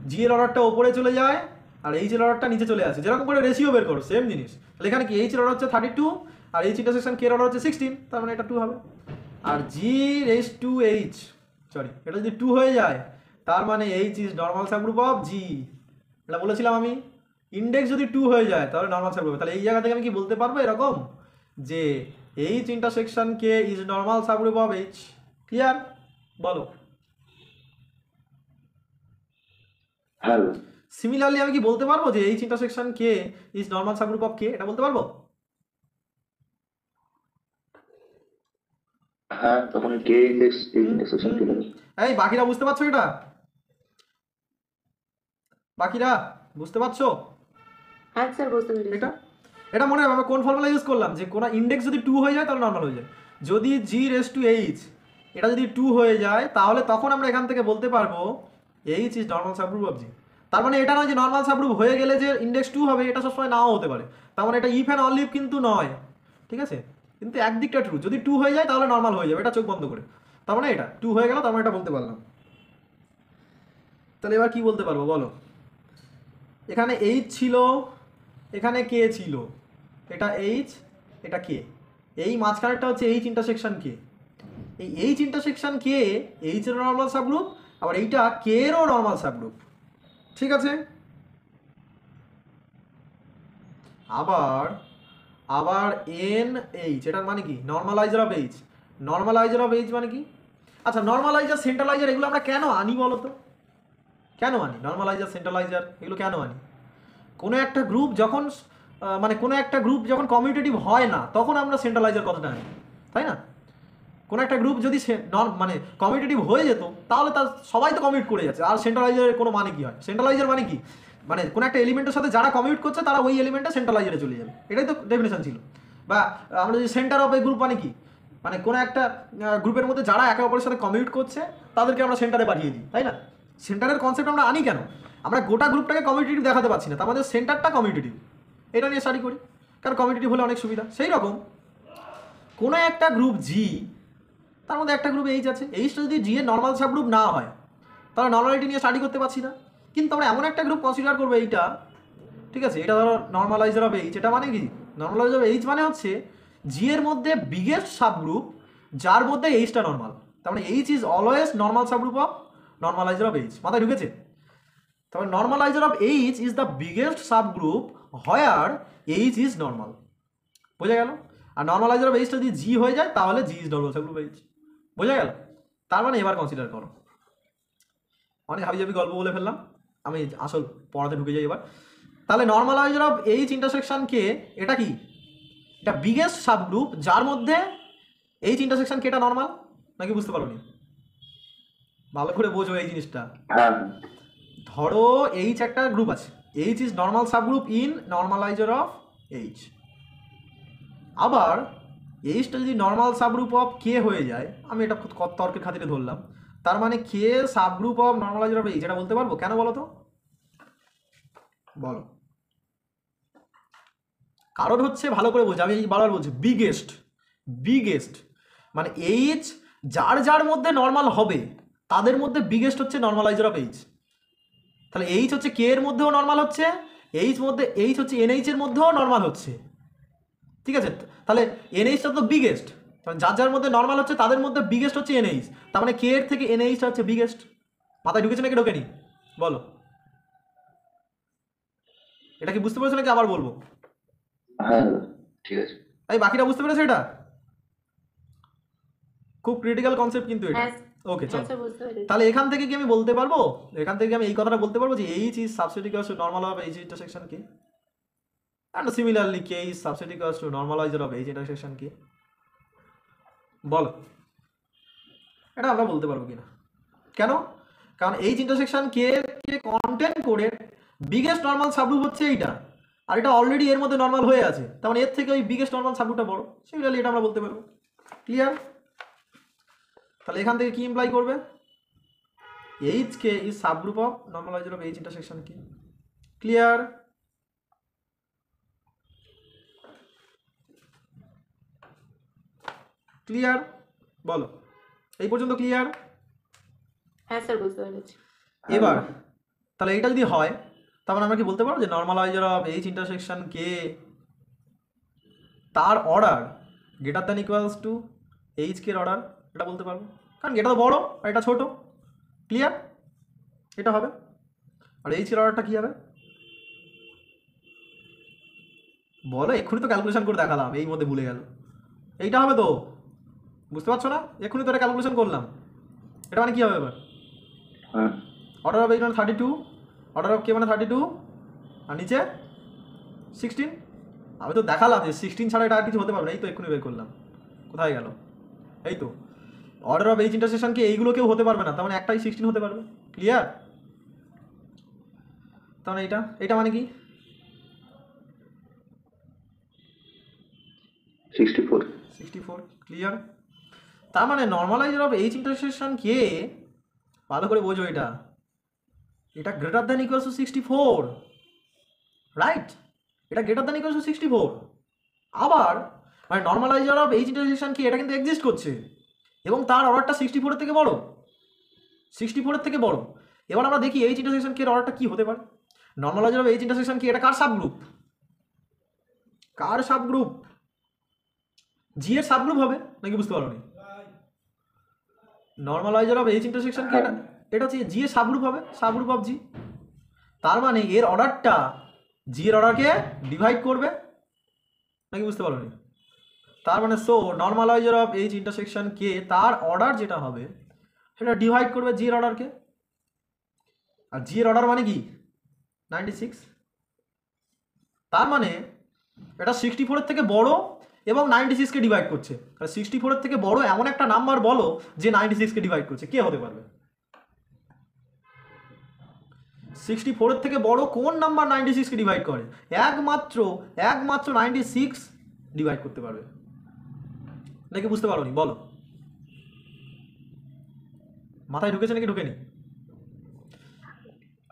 জি এর অর্ডারটা ওপরে চলে যায় আর এইচ এর অর্ডারটা নিচে চলে আসে, যেরকম করে রেশিও বের করো সেম জিনিস। তাহলে এখানে কি এইচ এর অর্ডার হচ্ছে 32 আর এইচ ইন্টারসেকশন কে এর অর্ডার হচ্ছে 16, তার মানে এটা 2 হবে। আর G race to H, sorry এটা যদি 2 হয়ে যায় তার মানে H is normal subgroup of G, এটা বলেছিলাম আমি। ইন্ডেক্স যদি 2 হয়ে যায় তাহলে নর্মাল সাবগ্রুপ। তাহলে এই জায়গা থেকে আমি কি বলতে পারবো এরকম যে H intersection K is normal subgroup of H. Clear? বলো। হ্যাঁ সিমিলারলি আমি কি বলতে পারবো যে H intersection K is normal subgroup of K, এটা বলতে পারবো? হ্যাঁ, তখন কে ইন্ডেক্স এই ইন্টারসেকশন কে হবে। এই বাকিরা বুঝতে পারছো এটা? বাকিরা বুঝতে পারছো হ্যাঁ স্যার বুঝতে পেরেছি। এটা? এটা মনে রাখবে আমরা কোন ফর্মুলা ইউজ করলাম, যে কোন ইন্ডেক্স যদি 2 হয়ে যায় তাহলে নর্মাল হয়ে যায়। যদি জি রেস টু এইচ এটা যদি 2 হয়ে যায় তাহলে তখন আমরা এখান থেকে বলতে পারবো H is normal subgroup of G. তার মানে এটা নয় যে নর্মাল সাবগ্রুপ হয়ে গেলে যে ইন্ডেক্স 2 হবে, এটা সবসময় নাও হতে পারে। তার মানে এটা ইফ অ্যান্ড অনলি ইফ কিন্তু নয়, ঠিক আছে? কিন্তু একদিকটা ট্রু, যদি 2 হয়ে যায় তাহলে নর্মাল হয়ে যাবে, এটা চোখ বন্ধ করে। তার মানে এটা 2 হয়ে গেল, তার মানে এটা বলতে পারলাম। তাহলে এবার কি বলতে পারবো বলো? এখানে এইচ ছিল, এখানে কে ছিল, এটা এইচ এটা কে, এই মাঝখানেরটা হচ্ছে এইচ ইন্টারসেকশন কে। এই এইচ ইন্টারসেকশন কে এইচ এর নর্মাল সাবগ্রুপ আবার এইটা কে এরও নর্মাল সাবগ্রুপ, ঠিক আছে। আবার আবার এন এইচ, এটার মানে কি নর্মালাইজার অফ এইচ। নর্মালাইজার অফ এইচ মানে কি? আচ্ছা, নর্মালাইজার সেন্ট্রালাইজার এগুলো আমরা কেন আনি বলো তো? কেন আনি নর্মালাইজার সেন্ট্রালাইজার এগুলো কেন আনি? কোনো একটা গ্রুপ যখন কোনো একটা গ্রুপ যখন কমিউটেটিভ হয় না তখন আমরা সেন্ট্রালাইজার কথাটা আনি, তাই না? কোনো একটা গ্রুপ যদি কমিউটেটিভ হয়ে যেত তাহলে তার সবাই তো কমিউট করে যাচ্ছে, আর সেন্ট্রালাইজারের কোনো মানে কি হয়? সেন্ট্রালাইজার মানে কি? মানে কোনো একটা এলিমেন্টের সাথে যারা কমিউট করছে তারা ওই এলিমেন্টে সেন্ট্রালাইজারে চলে যাবে, এটাই তো ডেফিনেশন ছিল। বা আমরা যদি সেন্টার অফ এ গ্রুপ মানে কি, মানে কোনো একটা গ্রুপের মধ্যে যারা একে অপরের সাথে কমিউট করছে তাদেরকে আমরা সেন্টারে পাঠিয়ে দিই, তাই না? সেন্টারের কনসেপ্ট আমরা আনি কেন? আমরা গোটা গ্রুপটাকে কমিউটেটিভ দেখাতে পারছি না, তার মধ্যে সেন্টারটা কমিউটেটিভ, এটা নিয়ে স্টাডি করি, কারণ কমিউটেটিভ হলে অনেক সুবিধা। সেই রকম কোনো একটা গ্রুপ জি, তার মধ্যে একটা গ্রুপ এইচ আছে, এইচটা যদি জি এর নর্মাল সাব গ্রুপ না হয় তাহলে নর্মালিটি নিয়ে স্টাডি করতে পারছি না। কিন্তু আমরা এমন একটা গ্রুপ কনসিডার করবো এইটা, ঠিক আছে, এটা ধরো নর্মালাইজার অফ এইচ। এটা মানে কি? নর্মালাইজার অফ এইচ মানে হচ্ছে জি এর মধ্যে বিগেস্ট সাব গ্রুপ যার মধ্যে এইচটা নর্মাল, তার মানে H is always normal sub group of normaliser of H. মাথায় ঢুকেছে? তারপরে normaliser of H is the biggest sub group where H is normal. বোঝা গেল? আর নর্মালাইজার অফ এইচটা যদি জি হয়ে যায় তাহলে G is normal sub group H. বোঝা গেল? তার মানে এবার কনসিডার করো, অনেক হাবিজাবি গল্প বলে ফেললাম, আমি আসল পড়াতে ঢুকে যাই এবার। তাহলে নর্মালাইজার অফ এইচ ইন্টারসেকশন কে, এটা কি? এটা বিগেস্ট সাব গ্রুপ যার মধ্যে এইচ ইন্টারসেকশন কেটা নর্মাল, নাকি বুঝতে পারোনি? ভালো করে বোঝো এই জিনিসটা। হ্যাঁ ধরো এইচ একটা গ্রুপ আছে, H is normal sub group in normaliser of H. আবার এইচটা যদি normal sub group of K হয়ে যায়, আমি এটা তর্কের খাতিরে ধরলাম, তার মানে K sub group of normaliser of H, এটা বলতে পারবো? কেন বলো তো? বলো। কারণ হচ্ছে, ভালো করে বোঝো, আমি বারবার বলছি, বিগেস্ট বিগেস্ট মানে এইচ যার যার মধ্যে নর্মাল হবে তাদের মধ্যে বিগেস্ট হচ্ছে নর্মালাইজার অফ এইচ। তাহলে এইচ হচ্ছে কে এর মধ্যেও নর্মাল হচ্ছে, এইচ হচ্ছে এনএইচ এর মধ্যেও নর্মাল হচ্ছে, ঠিক আছে? তাহলে এনএইচটা তো বিগেস্ট, যার যার মধ্যে নর্মাল হচ্ছে তাদের মধ্যে বিগেস্ট হচ্ছে এনএইচ, তার মানে কে এর থেকে এনএইচটা হচ্ছে বিগেস্ট। মাথায় ঢুকেছে নাকি ঢোকেনি বলো? এটা কি বুঝতে পেরেছো নাকি আবার বলবো? হ্যাঁ ঠিক আছে। এই বাকিটা বুঝতে পেরেছো? এটা খুব ক্রিটিক্যাল কনসেপ্ট কিন্তু এটা। হ্যাঁ ওকে চলো, স্যার, বুঝতে পেরেছি। তাহলে এখান থেকে কি আমি বলতে পারবো, এখান থেকে আমি এই কথাটা বলতে পারবো যে H is subset equals to normal of H intersection K, and similarly K is subset equals to normaliser of H intersection K. বলো এটা আমরা বলতে পারবো কিনা? কেন? কারণ এইচ ইন্টারসেকশন কে কে কন্টেন্ট করে বিগেস্ট নর্মাল সাবগ্রুপ হচ্ছে এইটা, আর এটা অলরেডি এর মধ্যে নর্মাল হয়ে আছে, তার মানে এর থেকে ওই বিগেস্ট নর্মাল সাবগ্রুপটা বড়। সিমিলারলি এটা আমরা বলতে পারবো। ক্লিয়ার? তাহলে এখান থেকে কি ইমপ্লাই করবে? H K is subgroup of normaliser of H intersection K. Clear? Clear? বলো এই পর্যন্ত ক্লিয়ার? হ্যাঁ স্যার, বুঝতে পেরেছি। এবার তাহলে এইটা যদি হয় তারপরে আমরা কি বলতে পারবো যে নর্মালাইজার অফ এইচ ইন্টারসেকশন কে তার order greater than equals to H K order, এটা বলতে পারবো, কারণ এটা তো বড় আর এটা ছোট। ক্লিয়ার? এটা হবে। আর এইচ এর অর্ডারটা কি হবে বলো? এক্ষুনি তো ক্যালকুলেশন করে দেখালাম, এই মধ্যে ভুলে গেল। এইটা হবে তো, বুঝতে পারছো না? এক্ষুনি তো এটা ক্যালকুলেশন করলাম, এটা মানে কি হবে এবার? হ্যাঁ অর্ডার অফ এইচ মানে 32, অর্ডার অফ কে মানে 32, আর নিচে 16। আমি তো দেখালাম যে 16 ছাড়া এটা আর কিছু হতে পারবে না, এই তো এক্ষুনি বের করলাম। কোথায় গেল? এই তো অর্ডার অফ এইচ ইন্টারসেকশন কে এইগুলো কেউ হতে পারবে না, তার মানে একটাই 16 হতে পারবে। ক্লিয়ার? তার মানে এটা মানে কি? 64। ক্লিয়ার? তার মানে নর্মালাইজার অফ এইচ ইন্টারসেকশন কে, ভালো করে বোঝো, এটা greater than equals to 64, right? এটা গ্রেটার দ্যান ইকুয়ালস টু 64। আবার মানে নর্মালাইজার অফ এইচ ইন্টারসেকশন কে এটা কিন্তু এক্সিস্ট করছে এবং তার অর্ডারটা 64 থেকে বড়, 64 থেকে বড়। এবার আমরা দেখি এইচ ইন্টারসেকশন কে এর অর্ডারটা কি হতে পারে। নর্মালাইজার অফ এইচ ইন্টারসেকশন কে এটা কার সাবগ্রুপ? কার সাবগ্রুপ? জি এর সাবগ্রুপ হবে নাকি বুঝতে পারোনি? নর্মালাইজার অফ এইচ ইন্টারসেকশন কে এটা হচ্ছে জি এর সাবগ্রুপ হবে, সাবগ্রুপ অফ জি। তার মানে এর অর্ডারটা জি এর অর্ডারকে ডিভাইড করবে, নাকি বুঝতে পারোনি? তার মানে so নর্মালাইজার of H intersection K তার অর্ডার যেটা হবে সেটা ডিভাইড করবে জি এর অর্ডারকে। আর জি এর অর্ডার মানে কি 96। তার মানে এটা 64-এর থেকে বড় এবং 96-কে ডিভাইড করছে। আর 64-এর থেকে বড় এমন একটা নাম্বার বলো যে 96-কে ডিভাইড করছে, কে হতে পারবে? 64-এর থেকে বড় কোন নাম্বার 96-কে ডিভাইড করে? একমাত্র 96 ডিভাইড করতে পারবে, নাকি বুঝতে পারোনি? বলো, মাথায় ঢুকেছে নাকি ঢুকেনি?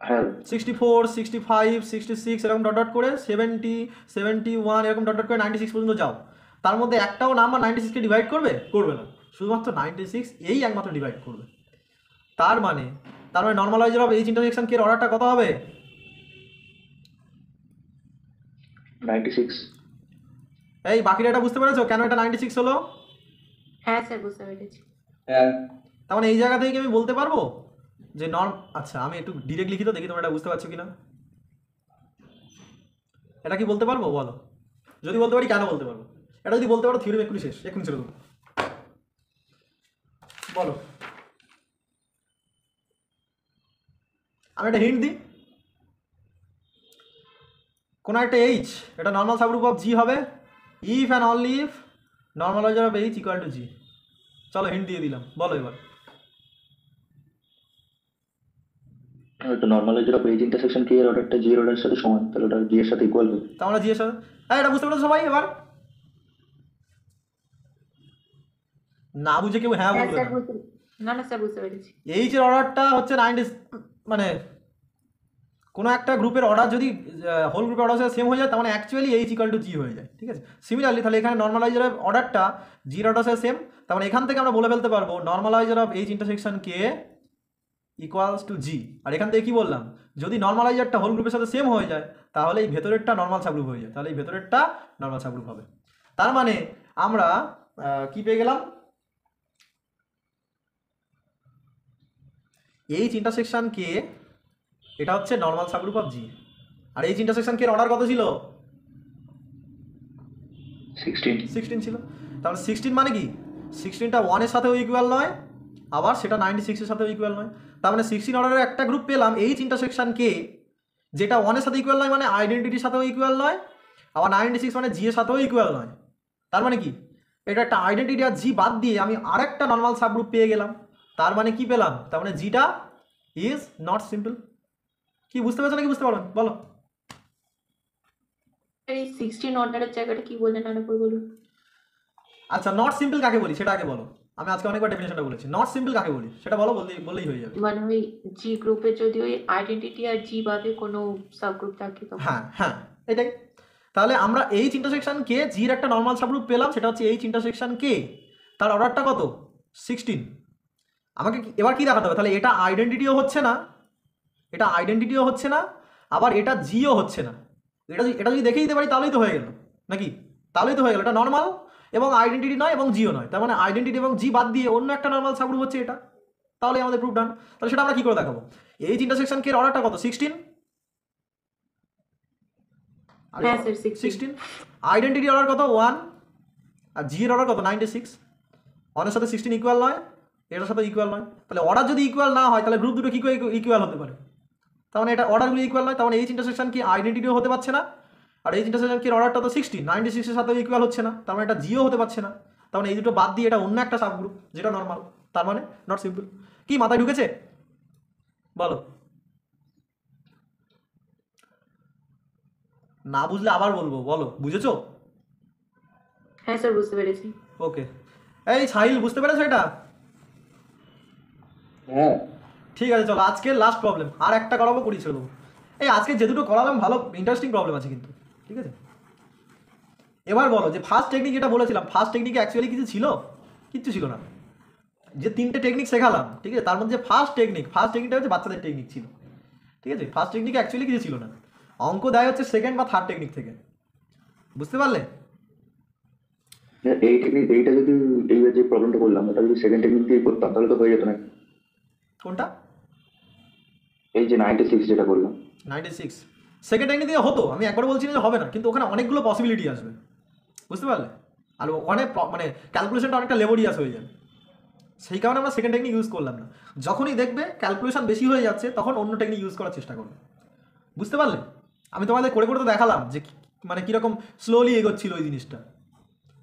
হ্যাঁ 64, 65, 66 এরকম ডট ডট করে 70, 71 এরকম ডট ডট করে 96 পর্যন্ত যাও, তার মধ্যে একটাও নাম্বার 96-কে ডিভাইড করবে? করবে না, শুধুমাত্র 96 এই একমাত্র ডিভাইড করবে। তার মানে নর্মালাইজার অফ এইচ ইন্টারসেকশন কে এর অর্ডারটা কত হবে? 96। এই বাকিটা এটা বুঝতে পেরেছো কেন এটা 96 হলো? হ্যাঁ স্যার বুঝতে পেরেছি। হ্যাঁ তার মানে এই জায়গা থেকে কি আমি বলতে পারবো যে আচ্ছা আমি একটু ডিরেক্ট লিখি তো, দেখি তোমরা এটা বুঝতে পারছো কিনা। এটা কি বলতে পারবো বলো? যদি বলতে পারি কেন বলতে পারবো? এটা যদি বলতে পারো থিওরি এক্ষুনি শেষ, এক্ষুনি ছেড়ে দেবো। বলো, আমি একটা হিন্ট দিই। কোনো একটা এইচ এটা নর্মাল সাবগ্রুপ অফ জি হবে if and only if normaliser of H equal to G. চলো হিন্ট দিয়ে দিলাম, বলো এবার। তো normaliser of H intersection K এর অর্ডারটা জি এর অর্ডারের সাথে সমান, তাহলে ওটা জি এর সাথে ইকুয়াল হবে। তা আমরা জি এর সাথে, হ্যাঁ এটা বুঝতে পেরেছো সবাই? এবার না বুঝে কেউ হ্যাঁ হ্যাঁ বলবে স্যার না। বুঝতে, না না স্যার বুঝতে পেরেছি। এইচ এর অর্ডারটা হচ্ছে 90, মানে কোনো একটা গ্রুপের অর্ডার যদি হোল গ্রুপের অর্ডার সাথে সেম হয়ে যায় তার মানে অ্যাকচুয়ালি এইচ ইকুয়াল টু জি হয়ে যায়, ঠিক আছে? সিমিলারলি তাহলে এখানে নর্মালাইজারের অর্ডারটা জির অর্ডার সাথে সেম, তার মানে এখান থেকে আমরা বলে ফেলতে পারবো normaliser of H intersection K equals to G. আর এখান থেকে কি বললাম, যদি নর্মালাইজারটা হোল গ্রুপের সাথে সেম হয়ে যায় তাহলে এই ভেতরেরটা নর্মাল সাবগ্রুপ হয়ে যায়, তাহলে এই ভেতরেরটা নর্মাল সাবগ্রুপ হবে। তার মানে আমরা কি পেয়ে গেলাম, এইচ ইন্টারসেকশন কে এটা হচ্ছে নর্মাল সাবগ্রুপ অফ জি। আর এইচ ইন্টারসেকশন কে এর অর্ডার কত ছিল? 16 ছিল। তাহলে 16 মানে কি 16টা 1 এর সাথেও ইকুয়াল নয়, আবার সেটা 96 এর সাথেও ইকুয়াল নয়। তার মানে 16 অর্ডারের একটা গ্রুপ পেলাম এইচ ইন্টারসেকশন কে, যেটা 1 এর সাথে ইকুয়াল নয় মানে আইডেন্টিটির সাথেও ইকুয়াল নয়, আবার 96 মানে জি এর সাথেও ইকুয়াল নয়। তার মানে কি এটা একটা আইডেন্টিটি আর জি বাদ দিয়ে আমি আরেকটা নর্মাল সাবগ্রুপ পেয়ে গেলাম। তার মানে কি পেলাম, তার মানে জিটা ইজ নট সিম্পল। কি বুঝতে পেরেছো নাকি বুঝতে পারো? বলো। এই 16 অর্ডারের জায়গাটা কি বললেন আরেকবার বলুন। আচ্ছা নট সিম্পল কাকে বলি সেটা আগে বলো। আমি আজকে অনেকবার ডেফিনেশনটা বলেছি, নট সিম্পল কাকে বলি সেটা বলো, বললেই হয়ে যাবে। মানে ওই জি গ্রুপে যদি ওই আইডেন্টিটি আর জি বাদে কোনো সাবগ্রুপ থাকে তো। হ্যাঁ হ্যাঁ এটাই। তাহলে আমরা এইচ ইন্টারসেকশন কে জির একটা নর্মাল সাবগ্রুপ পেলাম, সেটা হচ্ছে এইচ ইন্টারসেকশন কে, তার অর্ডারটা কত 16। আমাকে এবার কি দেখাতে হবে, তাহলে এটা আইডেন্টিটিও হচ্ছে না, এটা আইডেন্টিটিও হচ্ছে না, আবার এটা জিও হচ্ছে না। এটা যদি দেখে দিতে পারি তাহলেই তো হয়ে গেল, নাকি? তাহলেই তো হয়ে গেল, এটা নর্মাল এবং আইডেন্টিটি নয় এবং জিও নয়, তার মানে আইডেন্টিটি এবং জি বাদ দিয়ে অন্য একটা নর্মাল সাবগ্রুপ হচ্ছে এটা, তাহলে আমাদের প্রুফ ডান। তাহলে সেটা আমরা কি করে দেখাবো? এইচ ইন্টারসেকশন কে এর অর্ডারটা কত 16, হ্যাঁ স্যার 16। আইডেন্টিটি অর্ডার কত 1, আর জি এর অর্ডার কত 96। 1 এর সাথে 16 ইকুয়াল নয়, এটার সাথে ইকুয়াল নয়, তাহলে অর্ডার যদি ইকুয়াল না হয় তাহলে গ্রুপ দুটো কি করে ইকুয়াল হতে পারে? তার মানে এটা অর্ডারগুলো ইকুয়াল নয়, তার মানে এইচ ইন্টারসেকশন কি আইডেন্টিটিও হতে পারছে না, আর এইচ ইন্টারসেকশন কি অর্ডারটা তো 96 এর সাথে ইকুয়াল হচ্ছে না, তার মানে এটা জিও হতে পারছে না। তার মানে এই দুটো বাদ দিয়ে এটা অন্য একটা সাবগ্রুপ যেটা নর্মাল, তার মানে নট সিম্পল। কি মাথায় ঢুকেছে বলো? না বুঝলে আবার বলবো, বলো বুঝেছো? হ্যাঁ স্যার বুঝতে পেরেছি। ওকে, এই সাহিল বুঝতে পেরেছো এটা? হ্যাঁ ঠিক আছে চলো আজকে লাস্ট প্রবলেম, আর একটা করাবো করি ছেড়ে দেবো। এই আজকে যে দুটো করালাম ভালো ইন্টারেস্টিং প্রবলেম আছে কিন্তু, ঠিক আছে? এবার বলো যে ফার্স্ট টেকনিক যেটা বলেছিলাম, ফার্স্ট টেকনিকে অ্যাকচুয়ালি কিছু ছিল? কিচ্ছু ছিল না। যে তিনটে টেকনিক শেখালাম, ঠিক আছে, তার মধ্যে ফার্স্ট টেকনিকটা হচ্ছে বাচ্চাদের টেকনিক ছিল, ঠিক আছে? ফার্স্ট টেকনিকে অ্যাকচুয়ালি কিছু ছিল না, অঙ্ক দেয় হচ্ছে সেকেন্ড বা থার্ড টেকনিক থেকে, বুঝতে পারলে? এই টেকনিক, এইটা যদি এই যে প্রবলেমটা করলাম এটা যদি সেকেন্ড টেকনিক দিয়ে করতাম তাহলে তো হয়ে যেত না। কোনটা? এই যে 96 যেটা বললাম। 96 সেকেন্ড টেকনিক দিয়ে হতো, আমি একবার বলছি না যে হবে না, কিন্তু ওখানে অনেকগুলো পসিবিলিটি আসবে, বুঝতে পারলে? আর ওখানে মানে ক্যালকুলেশনটা অনেকটা লেবরিয়াস হয়ে যাবে, সেই কারণে আমরা সেকেন্ড টেকনিক ইউজ করলাম না। যখনই দেখবে ক্যালকুলেশন বেশি হয়ে যাচ্ছে তখন অন্য টেকনিক ইউজ করার চেষ্টা করবে, বুঝতে পারলে? আমি তোমাদের করে করে তো দেখালাম যে মানে কীরকম স্লোলি এগোচ্ছিল ওই জিনিসটা,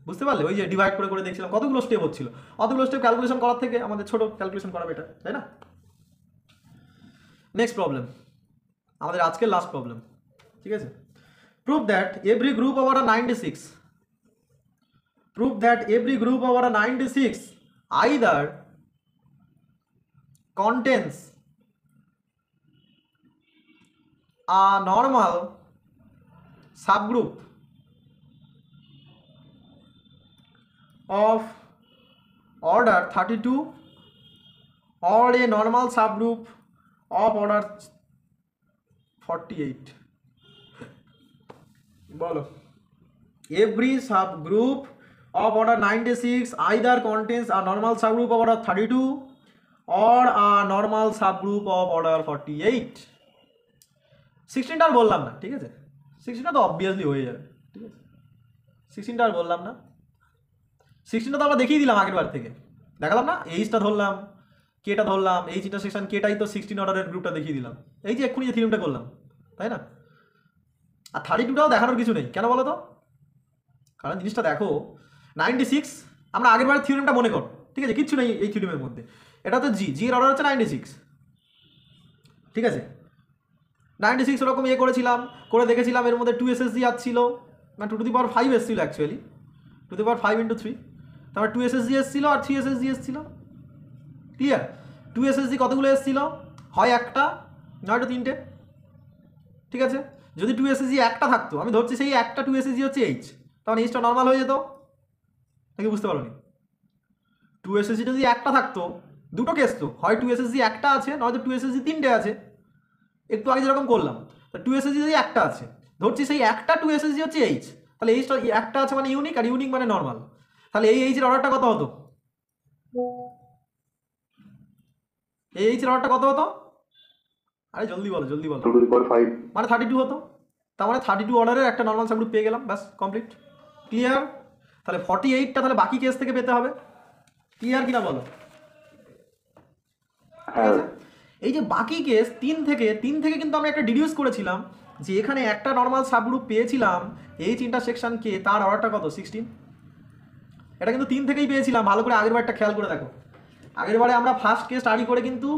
বুঝতে পারলে? ওই যে ডিভাইড করে করে দেখছিলাম কতগুলো স্টেপ হচ্ছিল, অতগুলো স্টেপ ক্যালকুলেশন করার থেকে আমাদের ছোট ক্যালকুলেশন করা বেটার, তাই না? নেক্সট প্রবলেম, আমাদের আজকের লাস্ট প্রবলেম, ঠিক আছে? Prove that every group over a 96, prove that every group over a 96 either contains a normal subgroup of order 32 or a normal subgroup of order 48. বলো, every subgroup of order 96 either contains a normal subgroup of order 32 or a normal subgroup of order 48. 16টা আর বললাম না, ঠিক আছে? 16টা তো অবভিয়াসলি হয়ে যাবে, ঠিক আছে? 16টা আর বললাম না, 16টা তো আমরা দেখিয়ে দিলাম আগের বার থেকে, দেখালাম না? এইচটা ধরলাম, কেটা ধরলাম, এইচ ইন্টারসেকশন কেটাই তো 16 অর্ডারের গ্রুপটা দেখিয়ে দিলাম, এই যে এক্ষুনি যে থিওরিমটা করলাম, তাই না? আর 32টাও দেখানোর কিছু নেই, কেন বলো তো? কারণ জিনিসটা দেখো, 96 আমরা আগের বারের থিওরিমটা মনে করো, ঠিক আছে? কিচ্ছু নেই এই থিওরিমের মধ্যে, এটা তো জি এর অর্ডার হচ্ছে 96, ঠিক আছে? 96 ওরকম করেছিলাম, করে দেখেছিলাম এর মধ্যে 2 SSG আসছিল, না 2 টু দি পাওয়ার 5 এসেছিল অ্যাকচুয়ালি, 2 টু দি পাওয়ার 5 × 3, তারপর 2 SSG এসেছিল আর 3 SSG এসেছিল, ক্লিয়ার? 2 SSG কতগুলো এসেছিল? হয় একটা, নয়তো তিনটে, ঠিক আছে? যদি 2 SSG একটা থাকতো, আমি ধরছি সেই একটা 2 SSG হচ্ছে এইচ, তখন এইচটা নর্মাল হয়ে যেত, নাকি বুঝতে পারো নি? 2 SSG যদি একটা থাকতো, দুটো কেস তো, হয় 2 SSG একটা আছে, নয়তো 2 SSG তিনটে আছে, একটু আগে যেরকম করলাম। 2 SSG যদি একটা আছে, ধরছি সেই একটা 2 SSG হচ্ছে এইচ, তাহলে এইচটা একটা আছে মানে ইউনিক, আর ইউনিক মানে নর্মাল, তাহলে এই এইচের অর্ডারটা কত হতো? এই এইচের অর্ডারটা কত হতো? আরে জলদি বলো, জলদি বলো। 2 to the power 5 মানে 32 হতো, তার মানে 32 অর্ডারের একটা নর্মাল সাবগ্রুপ পেয়ে গেলাম, ব্যাস কমপ্লিট, ক্লিয়ার? তাহলে 48টা তাহলে বাকি কেস থেকে পেতে হবে, ক্লিয়ার কিনা বলো? হ্যাঁ। এই যে বাকি কেস 3 থেকে কিন্তু আমরা একটা ডিডিউস করেছিলাম যে এখানে একটা নর্মাল সাবগ্রুপ পেয়েছিলাম এইচ ইন্টারসেকশন কে, তার অর্ডারটা কত? 16। এটা কিন্তু 3 থেকেই পেয়েছিলাম, ভালো করে আগের বারটা খেয়াল করে দেখো। আগের বারে আমরা ফার্স্ট কেস স্টাডি করে কিন্তু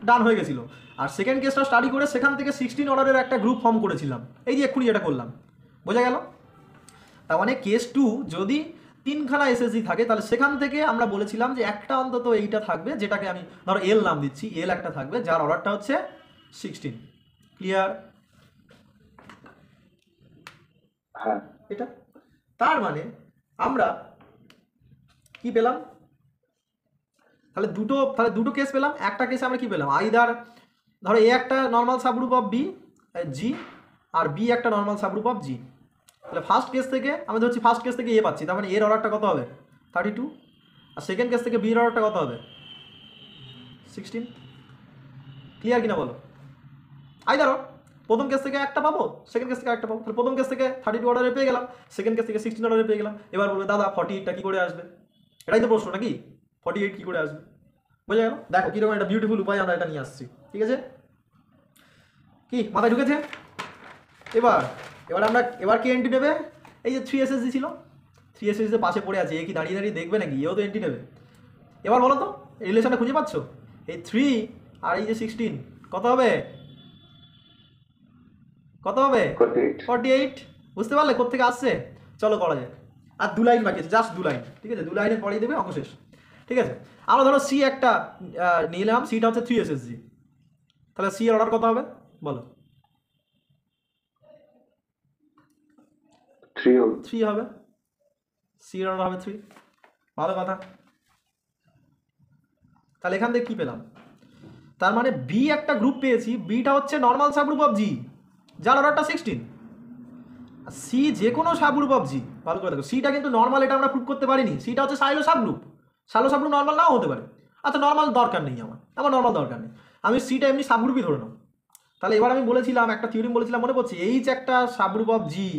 ডান হয়ে গেছিলো, আর সেকেন্ড কেসটা স্টাডি করে সেখান থেকে 16 অর্ডারের একটা গ্রুপ ফর্ম করেছিলাম, এই যে এক্ষুনি যেটা করলাম, বোঝা গেল? তার মানে কেস 2 যদি 3খানা এসএসজি থাকে, তাহলে সেখান থেকে আমরা বলেছিলাম যে একটা অন্তত এইটা থাকবে, যেটাকে আমি ধরো এল নাম দিচ্ছি, এল একটা থাকবে যার অর্ডারটা হচ্ছে 16, ক্লিয়ার? হ্যাঁ। এটা তার মানে আমরা কি পেলাম? তাহলে দুটো কেস পেলাম। একটা কেসে আমরা কি পেলাম? আইদার ধরো এ একটা normal subgroup of B G, আর বি একটা নর্মাল সাবগ্রুপ অফ জি। তাহলে ফার্স্ট কেস থেকে আমি ধরছি, ফার্স্ট কেস থেকে এ পাচ্ছি, তার মানে এর অর্ডারটা কত হবে? 32, আর সেকেন্ড কেস থেকে বির অর্ডারটা কত হবে? 16, ক্লিয়ার কিনা বলো? আইদার প্রথম কেস থেকে একটা পাবো, সেকেন্ড কেস থেকে একটা পাবো, তাহলে প্রথম কেস থেকে 32 অর্ডারে পেয়ে গেলাম, সেকেন্ড কেস থেকে 16 অর্ডারে পেয়ে গেলাম। এবার বলবে দাদা 48টা কী করে আসবে? এটাই তো প্রশ্ন নাকি, 48 কী করে আসবে? বোঝা গেল? দেখো কীরকম একটা বিউটিফুল উপায় আমরা এটা নিয়ে আসছি, ঠিক আছে? কি মাথায় ঢুকেছে? এবার আমরা কে এন্ট্রি নেবে? এই যে 3 SSG ছিল, 3 SSG পাশে পড়ে আছে, এ কি দাঁড়িয়ে দাঁড়িয়ে দেখবে নাকি? এও তো এন্ট্রি নেবে। এবার বলো তো রিলেশনটা খুঁজে পাচ্ছ? এই 3 আর এই যে 16 কত হবে? 48। বুঝতে পারলে কোত্থেকে আসছে? চলো করা যায়। আর 2 লাইন বাকি আছে, জাস্ট 2 লাইন, ঠিক আছে? 2 লাইনে পড়িয়ে দেবে, অঙ্ক শেষ, ঠিক আছে? আমরা ধরো সি একটা নিলাম, সিটা হচ্ছে 3 SSG, তাহলে সি এর অর্ডার কত হবে বলো? 3 হবে, সি এর অর্ডার হবে 3, ভালো কথা। তাহলে এখান থেকে কি পেলাম? তার মানে বি একটা গ্রুপ পেয়েছি, বিটা হচ্ছে নর্মাল সাবগ্রুপ অফ জি, যার অর্ডারটা 16। সি যে কোনো সাবগ্রুপ অফ জি, ভালো করে দেখো, সিটা কিন্তু নর্মাল, এটা আমরা প্রুভ করতে পারিনি। সিটা হচ্ছে সাইলো সাবগ্রুপ, নর্মাল নাও হতে পারে। আচ্ছা নর্মাল দরকার নেই, আমার নর্মাল দরকার নেই, আমি সিটা এমনি সাবগ্রুপই ধরে নাও। তাহলে এবার আমি বলেছিলাম একটা থিওরিম বলেছিলাম, মনে পড়ছে, এইচ একটা সাবগ্রুপ অফ জি,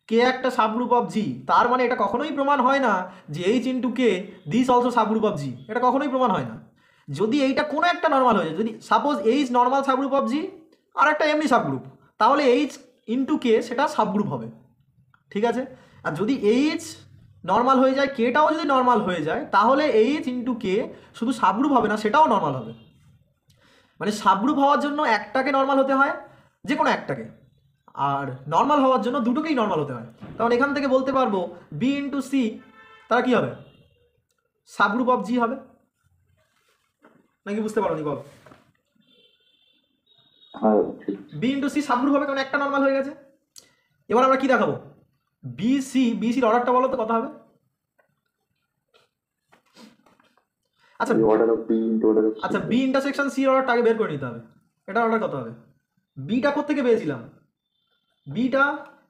কে একটা সাবগ্রুপ অফ জি। তার মানে এটা কখনোই প্রমাণ হয় না যে H into K this also subgroup of G, এটা কখনোই প্রমাণ হয় না। যদি এইটা কোনো একটা নর্মাল হয়ে যায়, যদি suppose H normal subgroup of G আর একটা এমনি সাবগ্রুপ, তাহলে এইচ ইন্টু কে সেটা সাবগ্রুপ হবে, ঠিক আছে। আর যদি এইচ নর্মাল হয়ে যায়, কেটাও যদি নর্মাল হয়ে যায়, তাহলে এইচ ইন্টু কে শুধু সাবগ্রুপ হবে না, সেটাও নর্মাল হবে। মানে সাবগ্রুপ হওয়ার জন্য একটাকে নর্মাল হতে হয়, যে কোনো একটাকে, আর নর্মাল হওয়ার জন্য দুটোকেই নর্মাল হতে হয়। তখন এখান থেকে বলতে পারবো বি ইন্টু সি তারা কি হবে, সাবগ্রুপ অফ জি হবে। নাকি বুঝতে পারোনি বলো? হ্যাঁ ঠিক। বি ইন্টু সি সাবগ্রুপ হবে কারণ একটা নর্মাল হয়ে গেছে। এবার আমরা কি দেখাবো, বিসির অর্ডারটা বলো তো কত হবে? আচ্ছা order of B into order of আচ্ছা, বি ইন্টারসেকশন সি অর্ডারটা আগে বের করে নিতে হবে। এটা অর্ডার কত হবে? বিটা কোত্থেকে পেয়েছিলাম? বিটা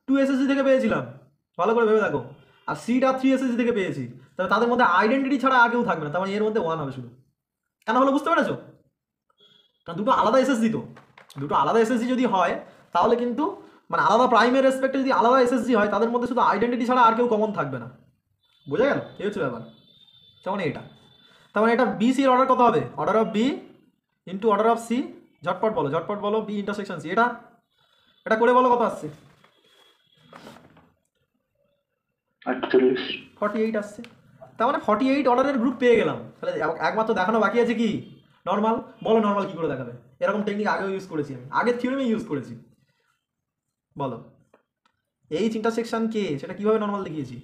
2 SSG থেকে পেয়েছিলাম, ভালো করে ভেবে দেখো। আর সিটা 3 SSG থেকে পেয়েছি। তাহলে তাদের মধ্যে আইডেন্টিটি ছাড়া আর কেউ থাকবে না, তার মানে এর মধ্যে 1 হবে শুধু। কেন হলো বুঝতে পেরেছো? কারণ দুটো আলাদা এসএসজি, তো দুটো আলাদা এসএসজি যদি হয় তাহলে কিন্তু মানে আলাদা প্রাইমের রেসপেক্টে যদি আলাদা এসএসজি হয়, তাদের মধ্যে শুধু আইডেন্টিটি ছাড়া আর কেউ কমন থাকবে না। বোঝা গেল? এই হচ্ছে ব্যাপার। যেমন এটা, তার মানে এটা বি সির অর্ডার কত হবে? Order of B into order of C. ঝটপট বলো বি ইন্টারসেকশন সি। এটা করে বলো কত আসছে? 48। 48 আসছে। তার মানে 48 অর্ডারের গ্রুপ পেয়ে গেলাম। তাহলে একমাত্র দেখানো বাকি আছে কি? নর্মাল। বলো নর্মাল কি করে দেখাবে? এরকম টেকনিক আগেও ইউজ করেছি আমি, আগের থিওরিমে ইউজ করেছি। বলো এইচ ইন্টারসেকশন কে সেটা কিভাবে নর্মাল দেখিয়েছি?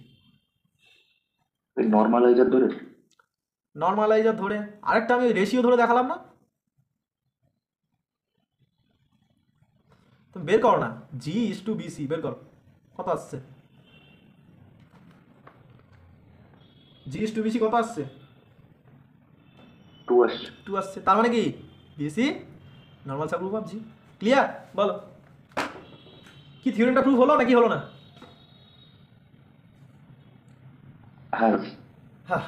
নর্মালাইজার ধরে। নর্মালাইজার ধরে। আরেকটা আমি রেশিও ধরে দেখালাম না? তুমি বের করো না, জি ইস টু বিসি বের করো কত আসছে। জি ইস টু বিসি কত আসছে? 2 আসছে। 2 আসছে। তার মানে কি BC normal subgroup of G. Clear? বলো কি থিওরিটা প্রুফ হলো নাকি হলো না? হ্যাঁ। হ্যাঁ